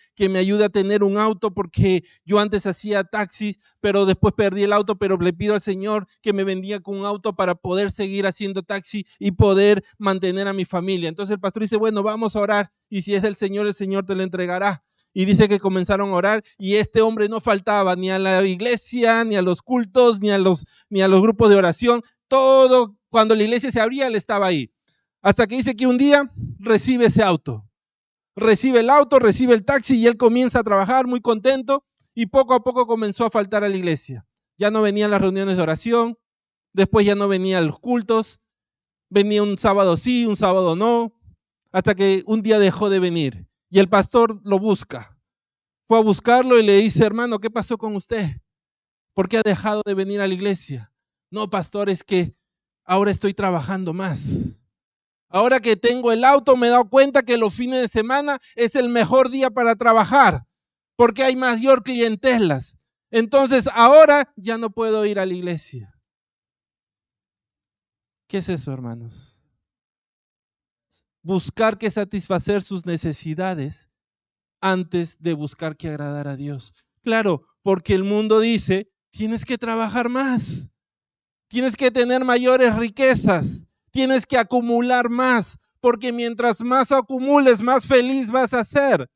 a tener un auto, porque yo antes hacía taxis, pero después perdí el auto, pero le pido al Señor que me bendiga con un auto para poder seguir haciendo taxi y poder mantener a mi familia. Entonces el pastor dice, bueno, vamos a orar, y si es del Señor, el Señor te lo entregará. Y dice que comenzaron a orar y este hombre no faltaba ni a la iglesia, ni a los cultos, ni a los grupos de oración. Todo, cuando la iglesia se abría, él estaba ahí. Hasta que dice que un día recibe ese auto. Recibe el auto, recibe el taxi y él comienza a trabajar muy contento, y poco a poco comenzó a faltar a la iglesia. Ya no venían las reuniones de oración, después ya no venían los cultos, venía un sábado sí, un sábado no, hasta que un día dejó de venir. Y el pastor lo busca. Fue a buscarlo y le dice, hermano, ¿qué pasó con usted? ¿Por qué ha dejado de venir a la iglesia? No, pastor, es que ahora estoy trabajando más. Ahora que tengo el auto, me he dado cuenta que los fines de semana es el mejor día para trabajar, porque hay mayor clientelas. Entonces ahora ya no puedo ir a la iglesia. ¿Qué es eso, hermanos? Buscar que satisfacer sus necesidades antes de buscar que agradar a Dios. Claro, porque el mundo dice, tienes que trabajar más, tienes que tener mayores riquezas, tienes que acumular más, porque mientras más acumules, más feliz vas a ser.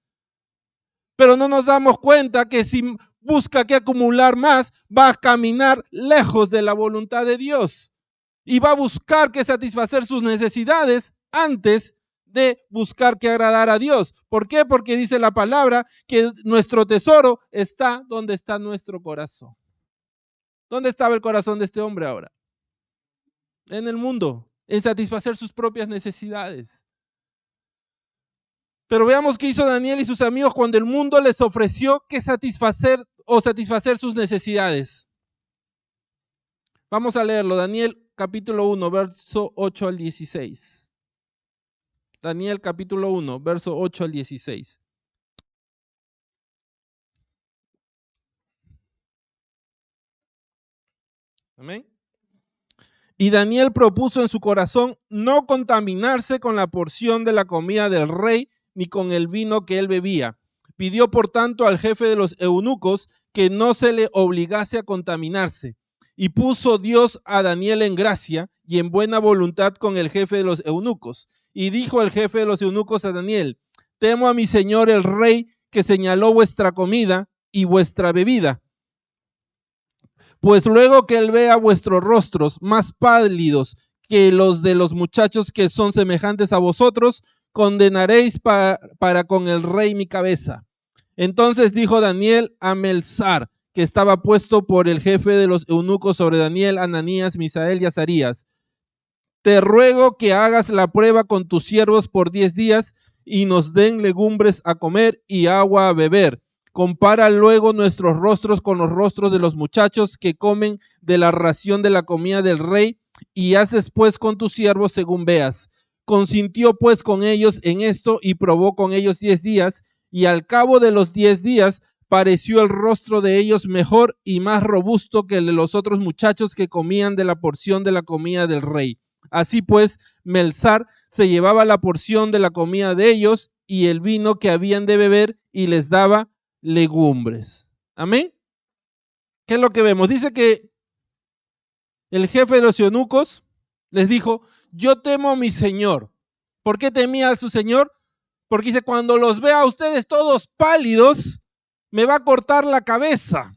Pero no nos damos cuenta que si busca que acumular más, va a caminar lejos de la voluntad de Dios y va a buscar que satisfacer sus necesidades antes de buscar que agradar a Dios. ¿Por qué? Porque dice la palabra que nuestro tesoro está donde está nuestro corazón. ¿Dónde estaba el corazón de este hombre ahora? En el mundo, en satisfacer sus propias necesidades. Pero veamos qué hizo Daniel y sus amigos cuando el mundo les ofreció que satisfacer sus necesidades. Vamos a leerlo, Daniel capítulo 1, verso 8 al 16. Daniel capítulo 1, verso 8 al 16. Amén. Y Daniel propuso en su corazón no contaminarse con la porción de la comida del rey, ni con el vino que él bebía. Pidió por tanto al jefe de los eunucos que no se le obligase a contaminarse. Y puso Dios a Daniel en gracia y en buena voluntad con el jefe de los eunucos. Y dijo el jefe de los eunucos a Daniel, temo a mi señor el rey, que señaló vuestra comida y vuestra bebida. Pues luego que él vea vuestros rostros más pálidos que los de los muchachos que son semejantes a vosotros, condenaréis para con el rey mi cabeza. Entonces dijo Daniel a Melzar, que estaba puesto por el jefe de los eunucos sobre Daniel, Ananías, Misael y Azarías, te ruego que hagas la prueba con tus siervos por 10 días y nos den legumbres a comer y agua a beber. Compara luego nuestros rostros con los rostros de los muchachos que comen de la ración de la comida del rey, y haz después con tus siervos según veas. Consintió pues con ellos en esto y probó con ellos 10 días, y al cabo de los 10 días pareció el rostro de ellos mejor y más robusto que el de los otros muchachos que comían de la porción de la comida del rey. Así pues, Melzar se llevaba la porción de la comida de ellos y el vino que habían de beber y les daba legumbres. Amén. ¿Qué es lo que vemos? Dice que el jefe de los eunucos les dijo: yo temo a mi señor. ¿Por qué temía a su señor? Porque dice: cuando los vea a ustedes todos pálidos, me va a cortar la cabeza.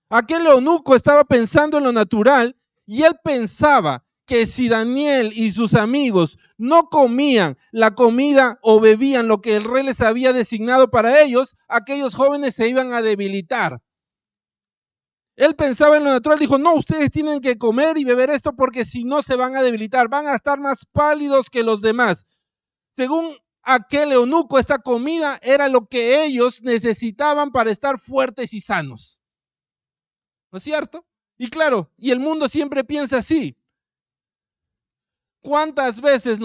Aquel eunuco estaba pensando en lo natural y él pensaba que si Daniel y sus amigos no comían la comida o bebían lo que el rey les había designado para ellos, aquellos jóvenes se iban a debilitar. Él pensaba en lo natural, dijo: no, ustedes tienen que comer y beber esto porque si no se van a debilitar, van a estar más pálidos que los demás. Según aquel eunuco, esta comida era lo que ellos necesitaban para estar fuertes y sanos. ¿No es cierto? Y claro, y el mundo siempre piensa así. ¿Cuántas veces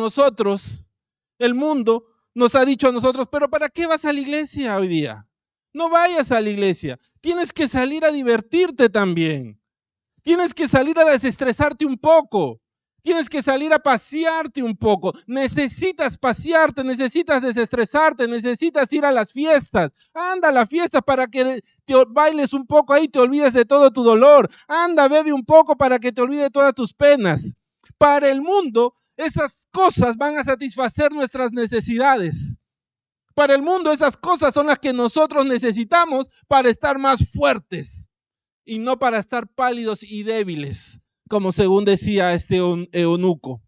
el mundo nos ha dicho a nosotros: pero ¿para qué vas a la iglesia hoy día? No vayas a la iglesia, tienes que salir a divertirte también. Tienes que salir a desestresarte un poco. Tienes que salir a pasearte un poco. Necesitas pasearte, necesitas desestresarte, necesitas ir a las fiestas. Anda a la fiesta para que te bailes un poco ahí, te olvides de todo tu dolor. Anda, bebe un poco para que te olvides de todas tus penas. Para el mundo, esas cosas van a satisfacer nuestras necesidades. Para el mundo, esas cosas son las que nosotros necesitamos para estar más fuertes y no para estar pálidos y débiles, como según decía este eunuco.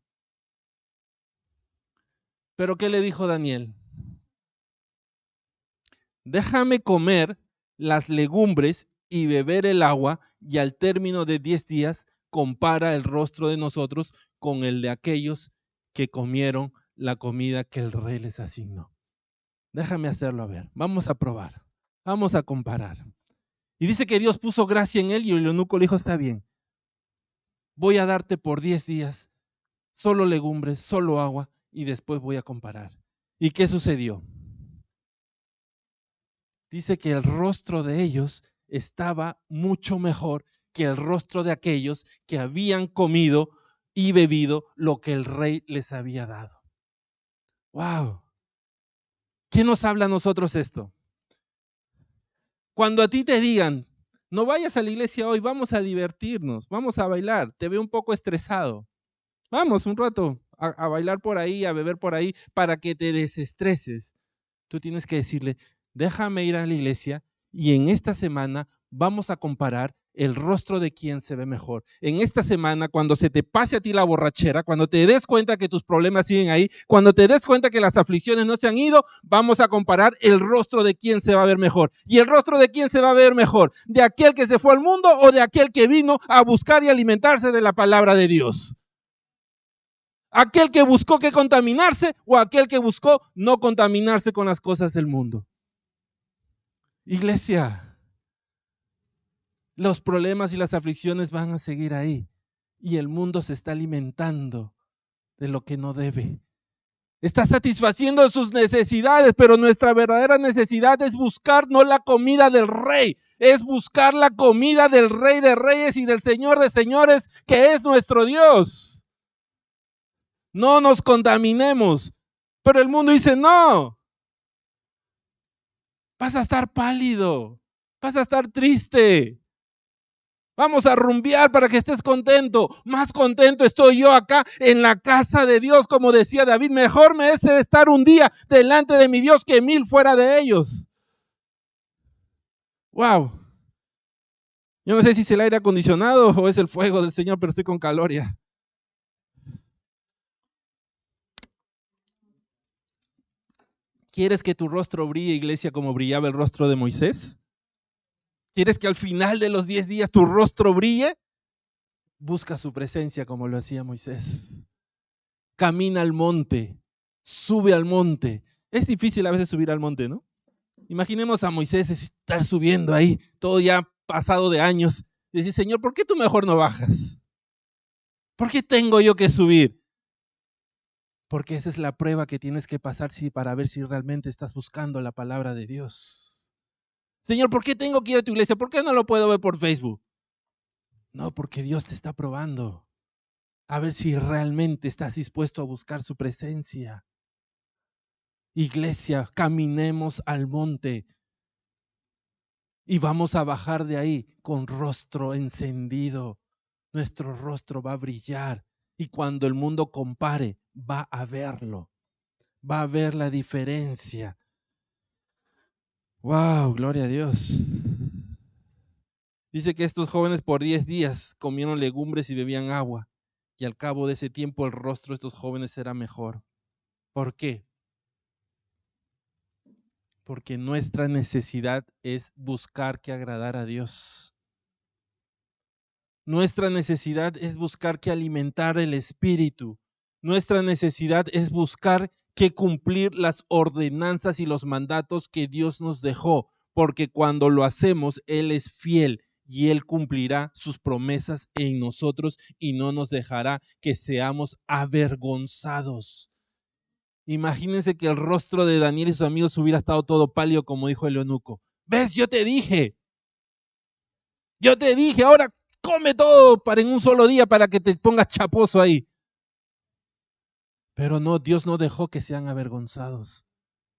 Pero ¿qué le dijo Daniel? Déjame comer las legumbres y beber el agua, y al término de 10 días compara el rostro de nosotros con el de aquellos que comieron la comida que el rey les asignó. Déjame hacerlo, a ver, vamos a probar, vamos a comparar. Y dice que Dios puso gracia en él y el eunuco le dijo: está bien, voy a darte por 10 días solo legumbres, solo agua, y después voy a comparar. ¿Y qué sucedió? Dice que el rostro de ellos estaba mucho mejor que el rostro de aquellos que habían comido y bebido lo que el rey les había dado. ¡Wow! ¿Qué nos habla a nosotros esto? Cuando a ti te digan: no vayas a la iglesia hoy, vamos a divertirnos, vamos a bailar, te veo un poco estresado. Vamos un rato a bailar por ahí, a beber por ahí, para que te desestreses. Tú tienes que decirle: déjame ir a la iglesia y en esta semana vamos a comparar el rostro de quién se ve mejor. En esta semana, cuando se te pase a ti la borrachera, cuando te des cuenta que tus problemas siguen ahí, cuando te des cuenta que las aflicciones no se han ido, vamos a comparar el rostro de quién se va a ver mejor. ¿Y el rostro de quién se va a ver mejor? ¿De aquel que se fue al mundo o de aquel que vino a buscar y alimentarse de la palabra de Dios? ¿Aquel que buscó que contaminarse o aquel que buscó no contaminarse con las cosas del mundo? Iglesia, los problemas y las aflicciones van a seguir ahí y el mundo se está alimentando de lo que no debe. Está satisfaciendo sus necesidades, pero nuestra verdadera necesidad es buscar no la comida del rey, es buscar la comida del Rey de Reyes y del Señor de Señores, que es nuestro Dios. No nos contaminemos. Pero el mundo dice: no, vas a estar pálido, vas a estar triste. Vamos a rumbear para que estés contento. Más contento estoy yo acá en la casa de Dios, como decía David: mejor me es estar un día delante de mi Dios que 1000 fuera de ellos. Wow. Yo no sé si es el aire acondicionado o es el fuego del Señor, pero estoy con calor ya. ¿Quieres que tu rostro brille, iglesia, como brillaba el rostro de Moisés? ¿Quieres que al final de los 10 días tu rostro brille? Busca su presencia como lo hacía Moisés. Camina al monte, sube al monte. Es difícil a veces subir al monte, ¿no? Imaginemos a Moisés estar subiendo ahí, todo ya pasado de años. Y decir: Señor, ¿por qué tú mejor no bajas? ¿Por qué tengo yo que subir? Porque esa es la prueba que tienes que pasar para ver si realmente estás buscando la palabra de Dios. Señor, ¿por qué tengo que ir a tu iglesia? ¿Por qué no lo puedo ver por Facebook? No, porque Dios te está probando. A ver si realmente estás dispuesto a buscar su presencia. Iglesia, caminemos al monte y vamos a bajar de ahí con rostro encendido. Nuestro rostro va a brillar y cuando el mundo compare, va a verlo. Va a ver la diferencia. ¡Wow! Gloria a Dios. Dice que estos jóvenes por 10 días comieron legumbres y bebían agua. Y al cabo de ese tiempo el rostro de estos jóvenes era mejor. ¿Por qué? Porque nuestra necesidad es buscar que agradar a Dios. Nuestra necesidad es buscar que alimentar el espíritu. Nuestra necesidad es buscar que cumplir las ordenanzas y los mandatos que Dios nos dejó, porque cuando lo hacemos, Él es fiel y Él cumplirá sus promesas en nosotros y no nos dejará que seamos avergonzados. Imagínense que el rostro de Daniel y sus amigos hubiera estado todo pálido, como dijo el eunuco. ¿Ves? Yo te dije, ahora come todo para en un solo día para que te pongas chaposo ahí. Pero no, Dios no dejó que sean avergonzados,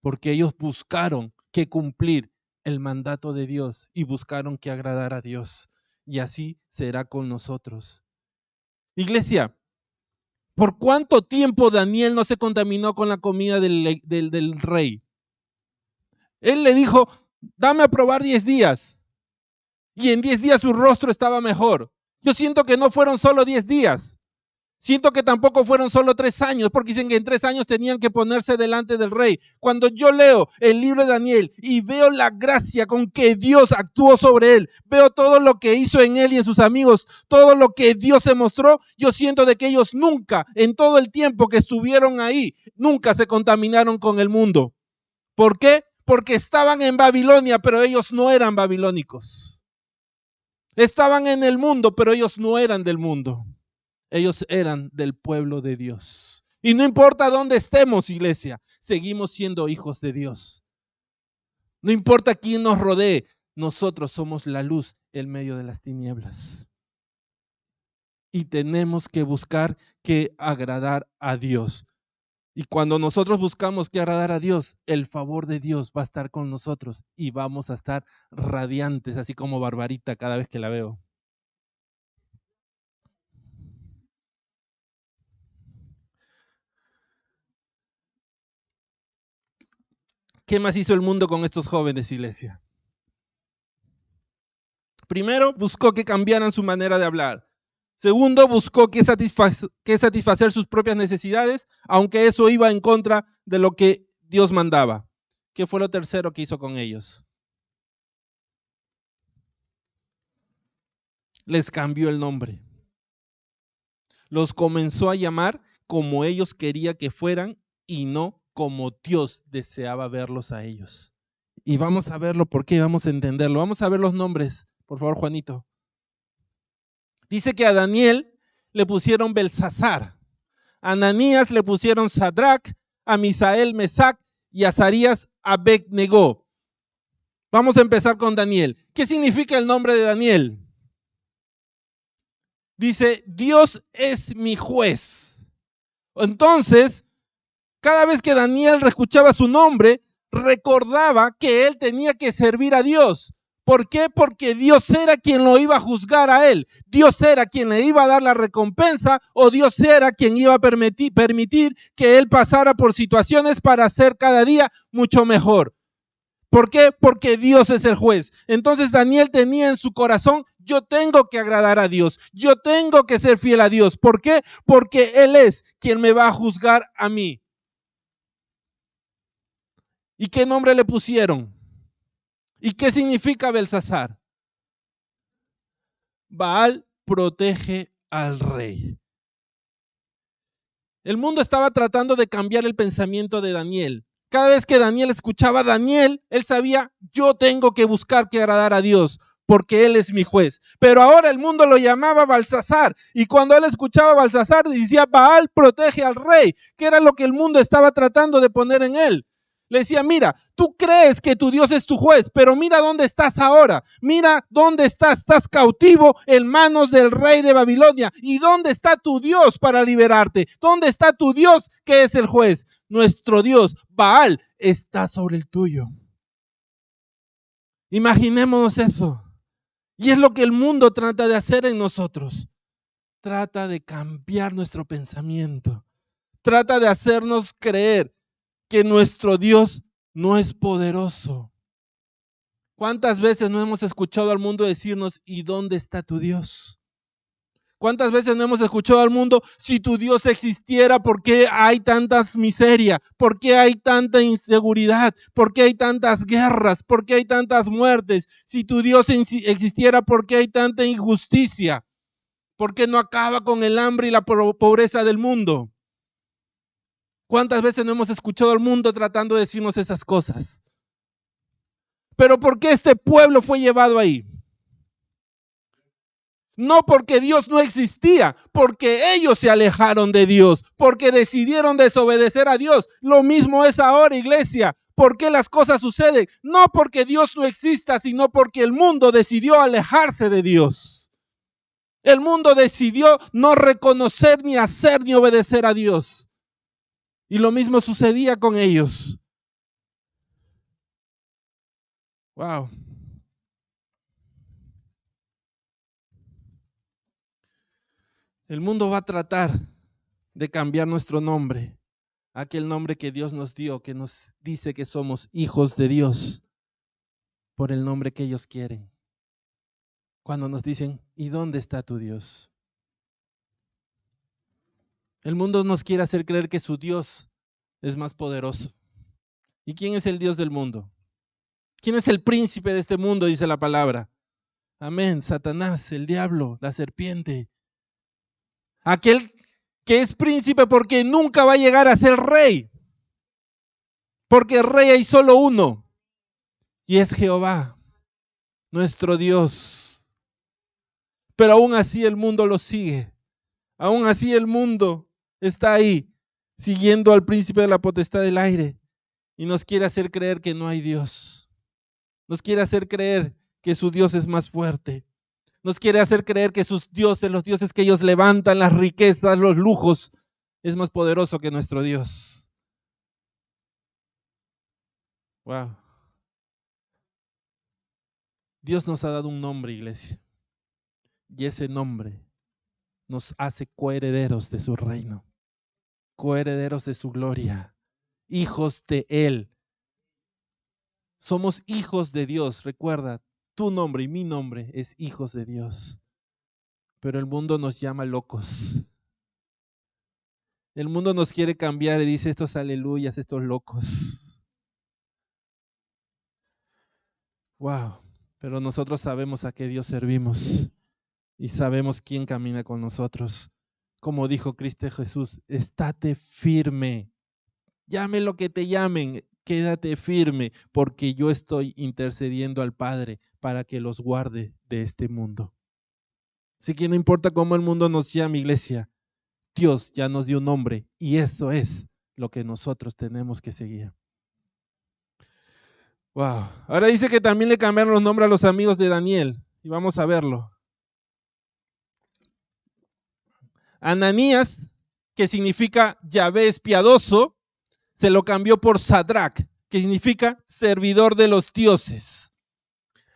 porque ellos buscaron que cumplir el mandato de Dios y buscaron que agradar a Dios. Y así será con nosotros. Iglesia, ¿por cuánto tiempo Daniel no se contaminó con la comida del rey? Él le dijo, dame a probar 10 días. Y en 10 días su rostro estaba mejor. Yo siento que no fueron solo 10 días. Siento que tampoco fueron solo 3 años, porque dicen que en 3 años tenían que ponerse delante del rey. Cuando yo leo el libro de Daniel y veo la gracia con que Dios actuó sobre él, veo todo lo que hizo en él y en sus amigos, todo lo que Dios se mostró, yo siento de que ellos nunca, en todo el tiempo que estuvieron ahí, nunca se contaminaron con el mundo. ¿Por qué? Porque estaban en Babilonia, pero ellos no eran babilónicos. Estaban en el mundo, pero ellos no eran del mundo. Ellos eran del pueblo de Dios. Y no importa dónde estemos, iglesia, seguimos siendo hijos de Dios. No importa quién nos rodee, nosotros somos la luz en medio de las tinieblas. Y tenemos que buscar que agradar a Dios. Y cuando nosotros buscamos que agradar a Dios, el favor de Dios va a estar con nosotros y vamos a estar radiantes, así como Barbarita cada vez que la veo. ¿Qué más hizo el mundo con estos jóvenes, iglesia? Primero, buscó que cambiaran su manera de hablar. Segundo, buscó que satisfacer sus propias necesidades, aunque eso iba en contra de lo que Dios mandaba. ¿Qué fue lo tercero que hizo con ellos? Les cambió el nombre. Los comenzó a llamar como ellos querían que fueran y no como Dios deseaba verlos a ellos. Y vamos a verlo porque vamos a entenderlo. Vamos a ver los nombres. Por favor, Juanito. Dice que a Daniel le pusieron Belsasar, a Ananías le pusieron Sadrach, a Misael Mesac y a Azarías Abed-Negó. Vamos a empezar con Daniel. ¿Qué significa el nombre de Daniel? Dice, Dios es mi juez. Entonces, cada vez que Daniel escuchaba su nombre, recordaba que él tenía que servir a Dios. ¿Por qué? Porque Dios era quien lo iba a juzgar a él. Dios era quien le iba a dar la recompensa o Dios era quien iba a permitir que él pasara por situaciones para ser cada día mucho mejor. ¿Por qué? Porque Dios es el juez. Entonces Daniel tenía en su corazón, yo tengo que agradar a Dios. Yo tengo que ser fiel a Dios. ¿Por qué? Porque Él es quien me va a juzgar a mí. ¿Y qué nombre le pusieron? ¿Y qué significa Belsasar? Baal protege al rey. El mundo estaba tratando de cambiar el pensamiento de Daniel. Cada vez que Daniel escuchaba a Daniel, él sabía, yo tengo que buscar que agradar a Dios, porque Él es mi juez. Pero ahora el mundo lo llamaba Belsasar, y cuando él escuchaba a Belsasar, decía, Baal protege al rey, que era lo que el mundo estaba tratando de poner en él. Le decía, mira, tú crees que tu Dios es tu juez, pero mira dónde estás ahora. Mira dónde estás. Estás cautivo en manos del rey de Babilonia. ¿Y dónde está tu Dios para liberarte? ¿Dónde está tu Dios que es el juez? Nuestro Dios, Baal, está sobre el tuyo. Imaginémonos eso. Y es lo que el mundo trata de hacer en nosotros. Trata de cambiar nuestro pensamiento. Trata de hacernos creer que nuestro Dios no es poderoso. ¿Cuántas veces no hemos escuchado al mundo decirnos, ¿y dónde está tu Dios? ¿Cuántas veces no hemos escuchado al mundo, si tu Dios existiera, ¿por qué hay tantas miseria? ¿Por qué hay tanta inseguridad? ¿Por qué hay tantas guerras? ¿Por qué hay tantas muertes? Si tu Dios existiera, ¿por qué hay tanta injusticia? ¿Por qué no acaba con el hambre y la pobreza del mundo? ¿Cuántas veces no hemos escuchado al mundo tratando de decirnos esas cosas? Pero ¿por qué este pueblo fue llevado ahí? No porque Dios no existía, porque ellos se alejaron de Dios, porque decidieron desobedecer a Dios. Lo mismo es ahora, iglesia. ¿Por qué las cosas suceden? No porque Dios no exista, sino porque el mundo decidió alejarse de Dios. El mundo decidió no reconocer, ni hacer, ni obedecer a Dios. Y lo mismo sucedía con ellos. Wow. El mundo va a tratar de cambiar nuestro nombre, aquel nombre que Dios nos dio, que nos dice que somos hijos de Dios, por el nombre que ellos quieren. Cuando nos dicen, ¿y dónde está tu Dios? El mundo nos quiere hacer creer que su Dios es más poderoso. ¿Y quién es el Dios del mundo? ¿Quién es el príncipe de este mundo? Dice la palabra. Amén. Satanás, el diablo, la serpiente. Aquel que es príncipe porque nunca va a llegar a ser rey. Porque rey hay solo uno. Y es Jehová, nuestro Dios. Pero aún así el mundo lo sigue. Aún así el mundo está ahí, siguiendo al príncipe de la potestad del aire. Y nos quiere hacer creer que no hay Dios. Nos quiere hacer creer que su Dios es más fuerte. Nos quiere hacer creer que sus dioses, los dioses que ellos levantan, las riquezas, los lujos, es más poderoso que nuestro Dios. Wow. Dios nos ha dado un nombre, iglesia. Y ese nombre nos hace coherederos de su reino, coherederos de su gloria, hijos de Él. Somos hijos de Dios. Recuerda, tu nombre y mi nombre es hijos de Dios. Pero el mundo nos llama locos. El mundo nos quiere cambiar y dice, estos aleluyas, estos locos. Wow, pero nosotros sabemos a qué Dios servimos y sabemos quién camina con nosotros. Como dijo Cristo Jesús, estate firme. Llame lo que te llamen, quédate firme, porque yo estoy intercediendo al Padre para que los guarde de este mundo. Así que no importa cómo el mundo nos llame, iglesia, Dios ya nos dio un nombre y eso es lo que nosotros tenemos que seguir. Wow. Ahora dice que también le cambiaron los nombres a los amigos de Daniel y vamos a verlo. Ananías, que significa Yahvé es piadoso, se lo cambió por Sadrach, que significa servidor de los dioses.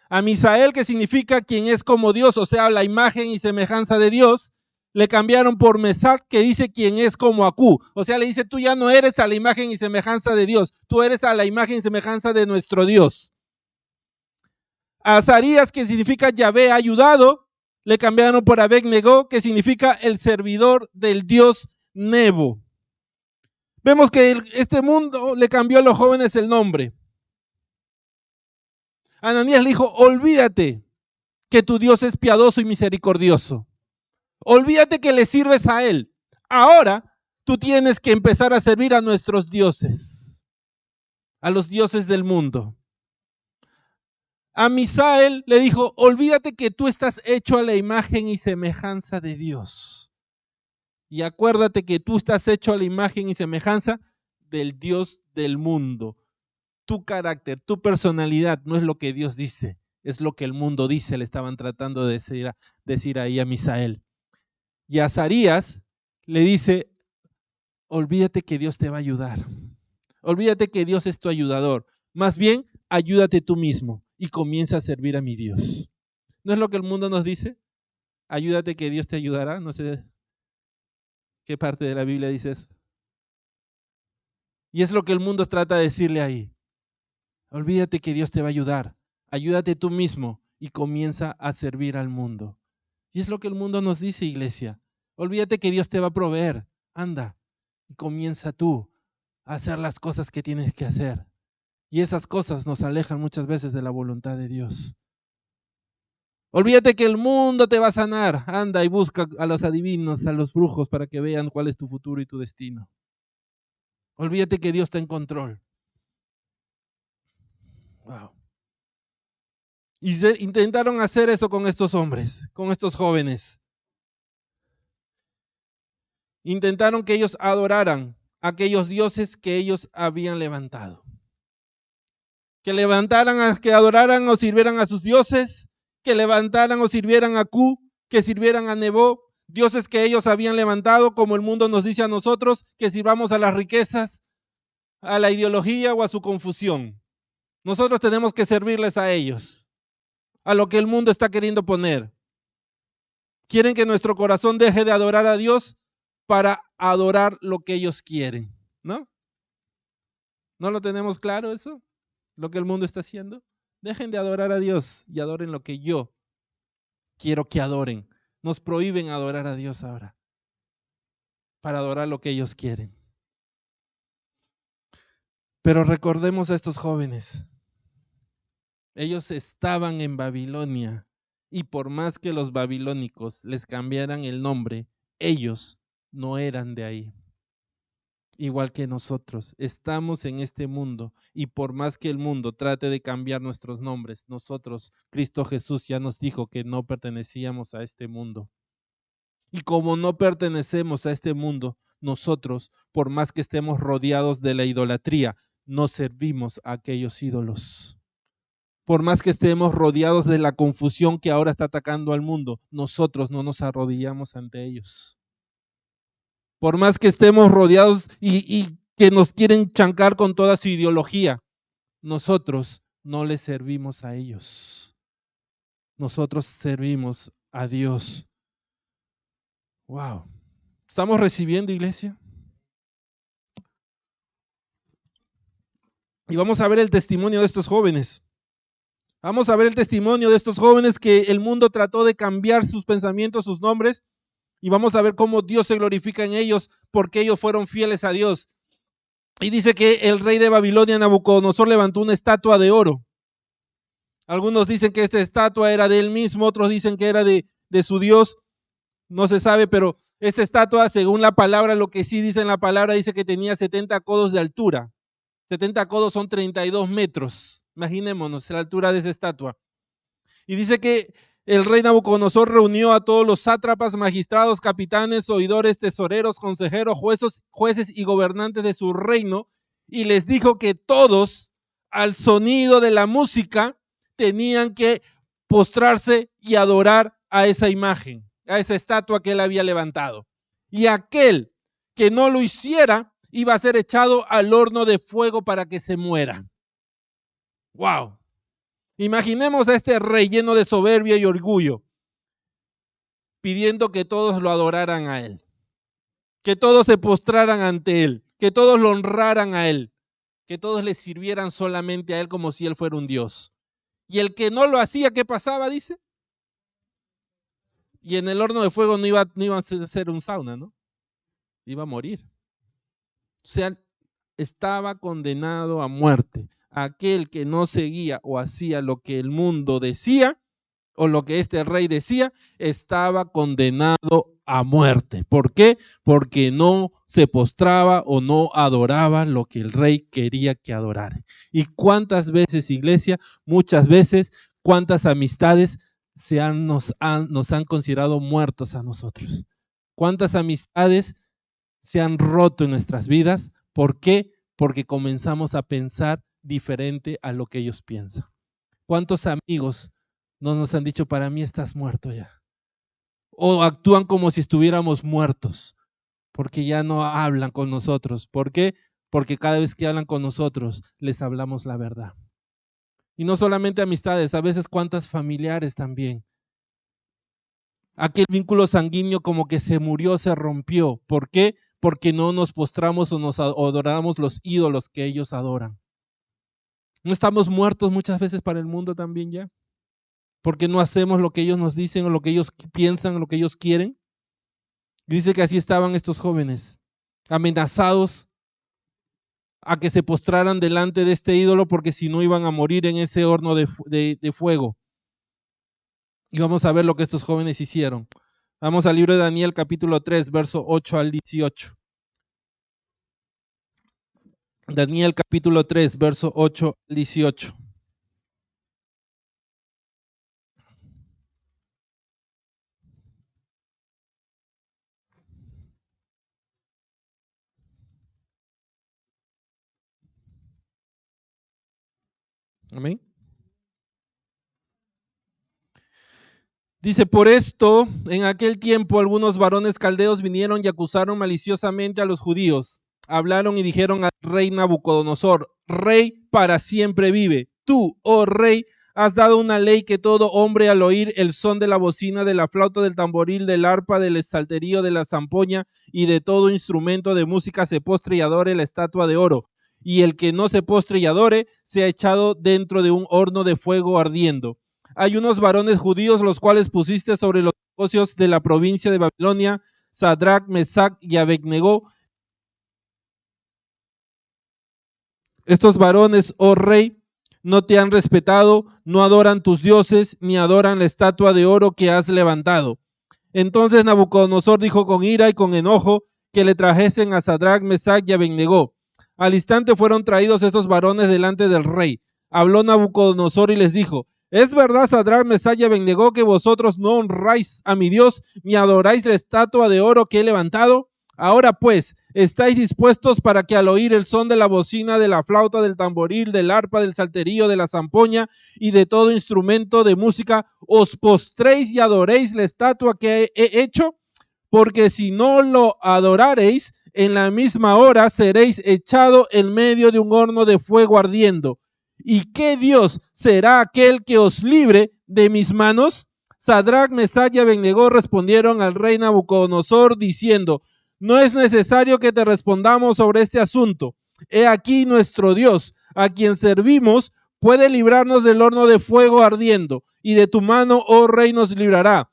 A Misael, que significa quien es como Dios, o sea, la imagen y semejanza de Dios, le cambiaron por Mesac, que dice quien es como Acú. O sea, le dice, tú ya no eres a la imagen y semejanza de Dios, tú eres a la imagen y semejanza de nuestro Dios. A Azarías, que significa Yahvé ha ayudado, le cambiaron por Abed-Negó, que significa el servidor del Dios Nebo. Vemos que este mundo le cambió a los jóvenes el nombre. Ananías le dijo, olvídate que tu Dios es piadoso y misericordioso. Olvídate que le sirves a Él. Ahora tú tienes que empezar a servir a nuestros dioses, a los dioses del mundo. A Misael le dijo, olvídate que tú estás hecho a la imagen y semejanza de Dios. Y acuérdate que tú estás hecho a la imagen y semejanza del Dios del mundo. tu carácter, tu personalidad, no es lo que Dios dice, es lo que el mundo dice, le estaban tratando de decir ahí a Misael. Y a Azarías le dice, olvídate que Dios te va a ayudar. Olvídate que Dios es tu ayudador. Más bien, ayúdate tú mismo y comienza a servir a mi Dios. ¿No es lo que el mundo nos dice? Ayúdate que Dios te ayudará. No sé qué parte de la Biblia dice eso. Y es lo que el mundo trata de decirle ahí. Olvídate que Dios te va a ayudar. Ayúdate tú mismo y comienza a servir al mundo. Y es lo que el mundo nos dice, iglesia. Olvídate que Dios te va a proveer. Anda y comienza tú a hacer las cosas que tienes que hacer. Y esas cosas nos alejan muchas veces de la voluntad de Dios. Olvídate que el mundo te va a sanar. Anda y busca a los adivinos, a los brujos, para que vean cuál es tu futuro y tu destino. Olvídate que Dios está en control. Wow. Y intentaron hacer eso con estos hombres, con estos jóvenes. Intentaron que ellos adoraran a aquellos dioses que ellos habían levantado. Que levantaran, que adoraran o sirvieran a sus dioses, que levantaran o sirvieran a Ku, que sirvieran a Nebo, dioses que ellos habían levantado, como el mundo nos dice a nosotros, que sirvamos a las riquezas, a la ideología o a su confusión. Nosotros tenemos que servirles a ellos, a lo que el mundo está queriendo poner. Quieren que nuestro corazón deje de adorar a Dios para adorar lo que ellos quieren, ¿no? ¿No lo tenemos claro eso? Lo que el mundo está haciendo. Dejen de adorar a Dios y adoren lo que yo quiero que adoren. Nos prohíben adorar a Dios ahora para adorar lo que ellos quieren. Pero recordemos a estos jóvenes. Ellos estaban en Babilonia y por más que los babilónicos les cambiaran el nombre, ellos no eran de ahí. Igual que nosotros, estamos en este mundo y por más que el mundo trate de cambiar nuestros nombres, nosotros, Cristo Jesús ya nos dijo que no pertenecíamos a este mundo. Y como no pertenecemos a este mundo, nosotros, por más que estemos rodeados de la idolatría, no servimos a aquellos ídolos. Por más que estemos rodeados de la confusión que ahora está atacando al mundo, nosotros no nos arrodillamos ante ellos. Por más que estemos rodeados y que nos quieren chancar con toda su ideología, nosotros no les servimos a ellos. Nosotros servimos a Dios. Wow. ¿Estamos recibiendo, iglesia? Y vamos a ver el testimonio de estos jóvenes. Vamos a ver el testimonio de estos jóvenes que el mundo trató de cambiar sus pensamientos, sus nombres. Y vamos a ver cómo Dios se glorifica en ellos porque ellos fueron fieles a Dios. Y dice que el rey de Babilonia, Nabucodonosor, levantó una estatua de oro. Algunos dicen que esta estatua era de él mismo, otros dicen que era de su Dios. No se sabe, pero esta estatua, según la palabra, lo que sí dice en la palabra, dice que tenía 70 codos de altura. 70 codos son 32 metros. Imaginémonos la altura de esa estatua. Y dice que el rey Nabucodonosor reunió a todos los sátrapas, magistrados, capitanes, oidores, tesoreros, consejeros, jueces y gobernantes de su reino y les dijo que todos, al sonido de la música, tenían que postrarse y adorar a esa imagen, a esa estatua que él había levantado. Y aquel que no lo hiciera iba a ser echado al horno de fuego para que se muera. ¡Wow! Imaginemos a este rey lleno de soberbia y orgullo, pidiendo que todos lo adoraran a él, que todos se postraran ante él, que todos lo honraran a él, que todos le sirvieran solamente a él como si él fuera un Dios. Y el que no lo hacía, ¿qué pasaba? Dice. Y en el horno de fuego no iba a ser un sauna, ¿no? Iba a morir. O sea, estaba condenado a muerte. Aquel que no seguía o hacía lo que el mundo decía o lo que este rey decía, estaba condenado a muerte. ¿Por qué? Porque no se postraba o no adoraba lo que el rey quería que adorara. ¿Y cuántas veces, iglesia? Muchas veces, cuántas amistades nos han considerado muertos a nosotros. ¿Cuántas amistades se han roto en nuestras vidas? ¿Por qué? Porque comenzamos a pensar diferente a lo que ellos piensan. ¿Cuántos amigos no nos han dicho, para mí estás muerto ya? O actúan como si estuviéramos muertos, porque ya no hablan con nosotros. ¿Por qué? Porque cada vez que hablan con nosotros, les hablamos la verdad. Y no solamente amistades, a veces cuántas familiares también. Aquel vínculo sanguíneo como que se murió, se rompió. ¿Por qué? Porque no nos postramos o nos adoramos los ídolos que ellos adoran. ¿No estamos muertos muchas veces para el mundo también ya? Porque no hacemos lo que ellos nos dicen o lo que ellos piensan, lo que ellos quieren. Dice que así estaban estos jóvenes, amenazados a que se postraran delante de este ídolo porque si no iban a morir en ese horno de fuego. Y vamos a ver lo que estos jóvenes hicieron. Vamos al libro de Daniel capítulo 3, verso 8 al 18. Daniel capítulo 3, verso 8 al 18. Amén. Dice, por esto, en aquel tiempo algunos varones caldeos vinieron y acusaron maliciosamente a los judíos. Hablaron y dijeron al rey Nabucodonosor, rey para siempre vive. Tú, oh rey, has dado una ley que todo hombre al oír el son de la bocina, de la flauta, del tamboril, del arpa, del salterio, de la zampoña y de todo instrumento de música se postre y adore la estatua de oro. Y el que no se postre y adore, sea echado dentro de un horno de fuego ardiendo. Hay unos varones judíos los cuales pusiste sobre los negocios de la provincia de Babilonia, Sadrach, Mesach y Abednego. Estos varones, oh rey, no te han respetado, no adoran tus dioses, ni adoran la estatua de oro que has levantado. Entonces Nabucodonosor dijo con ira y con enojo que le trajesen a Sadrach, Mesach y Abednego. Al instante fueron traídos estos varones delante del rey. Habló Nabucodonosor y les dijo, ¿es verdad, Sadrach, Mesach y Abednego, que vosotros no honráis a mi Dios, ni adoráis la estatua de oro que he levantado? Ahora pues, ¿estáis dispuestos para que al oír el son de la bocina, de la flauta, del tamboril, del arpa, del salterio, de la zampoña y de todo instrumento de música, os postréis y adoréis la estatua que he hecho? Porque si no lo adorareis, en la misma hora seréis echado en medio de un horno de fuego ardiendo. ¿Y qué Dios será aquel que os libre de mis manos? Sadrach, Mesach y Abednego respondieron al rey Nabucodonosor diciendo, no es necesario que te respondamos sobre este asunto. He aquí nuestro Dios, a quien servimos, puede librarnos del horno de fuego ardiendo, y de tu mano, oh rey, nos librará.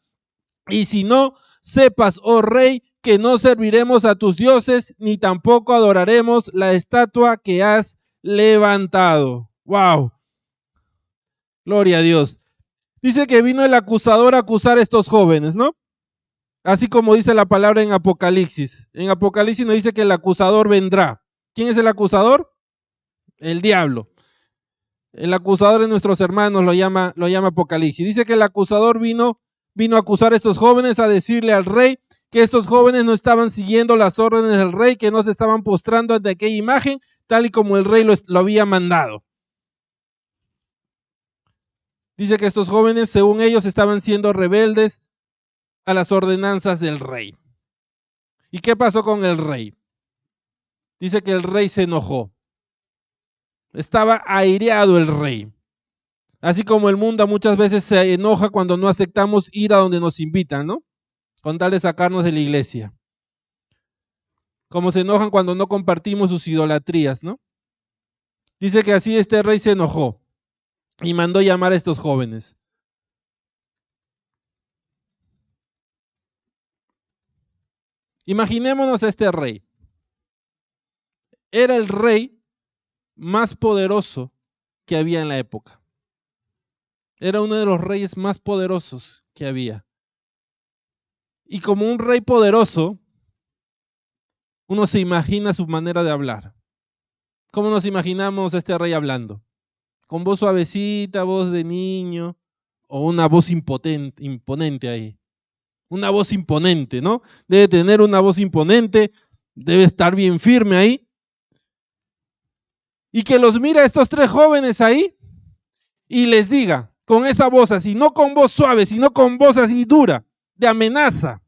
Y si no, sepas, oh rey, que no serviremos a tus dioses, ni tampoco adoraremos la estatua que has levantado. ¡Wow! Gloria a Dios. Dice que vino el acusador a acusar a estos jóvenes, ¿no? Así como dice la palabra en Apocalipsis. En Apocalipsis nos dice que el acusador vendrá. ¿Quién es el acusador? El diablo. El acusador de nuestros hermanos lo llama Apocalipsis. Dice que el acusador vino a acusar a estos jóvenes, a decirle al rey que estos jóvenes no estaban siguiendo las órdenes del rey, que no se estaban postrando ante aquella imagen, tal y como el rey lo había mandado. Dice que estos jóvenes, según ellos, estaban siendo rebeldes a las ordenanzas del rey. ¿Y qué pasó con el rey? Dice que el rey se enojó. Estaba aireado el rey. Así como el mundo muchas veces se enoja cuando no aceptamos ir a donde nos invitan, ¿no? Con tal de sacarnos de la iglesia. Como se enojan cuando no compartimos sus idolatrías, ¿no? Dice que así este rey se enojó y mandó llamar a estos jóvenes. Imaginémonos a este rey. Era el rey más poderoso que había en la época. Era uno de los reyes más poderosos que había. Y como un rey poderoso, uno se imagina su manera de hablar. ¿Cómo nos imaginamos a este rey hablando? Con voz suavecita, voz de niño, o una voz imponente ahí. Una voz imponente, ¿no? Debe tener una voz imponente, debe estar bien firme ahí. y que los mire a estos tres jóvenes ahí y les diga con esa voz así, no con voz suave, sino con voz así dura, de amenaza.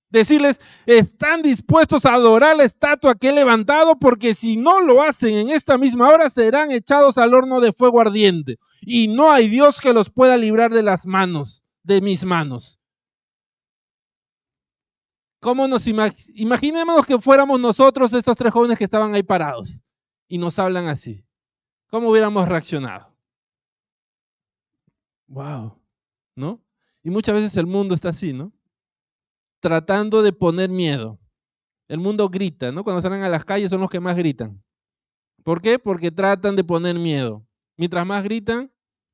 Decirles, están dispuestos a adorar la estatua que he levantado, porque si no lo hacen en esta misma hora, serán echados al horno de fuego ardiente. Y no hay Dios que los pueda librar de las manos, de mis manos. ¿Cómo nos imaginémonos que fuéramos nosotros estos tres jóvenes que estaban ahí parados y nos hablan así? ¿Cómo hubiéramos reaccionado? Wow, ¿no? Y muchas veces el mundo está así, ¿no? Tratando de poner miedo. El mundo grita, ¿no? Cuando salen a las calles son los que más gritan. ¿Por qué? Porque tratan de poner miedo. Mientras más gritan,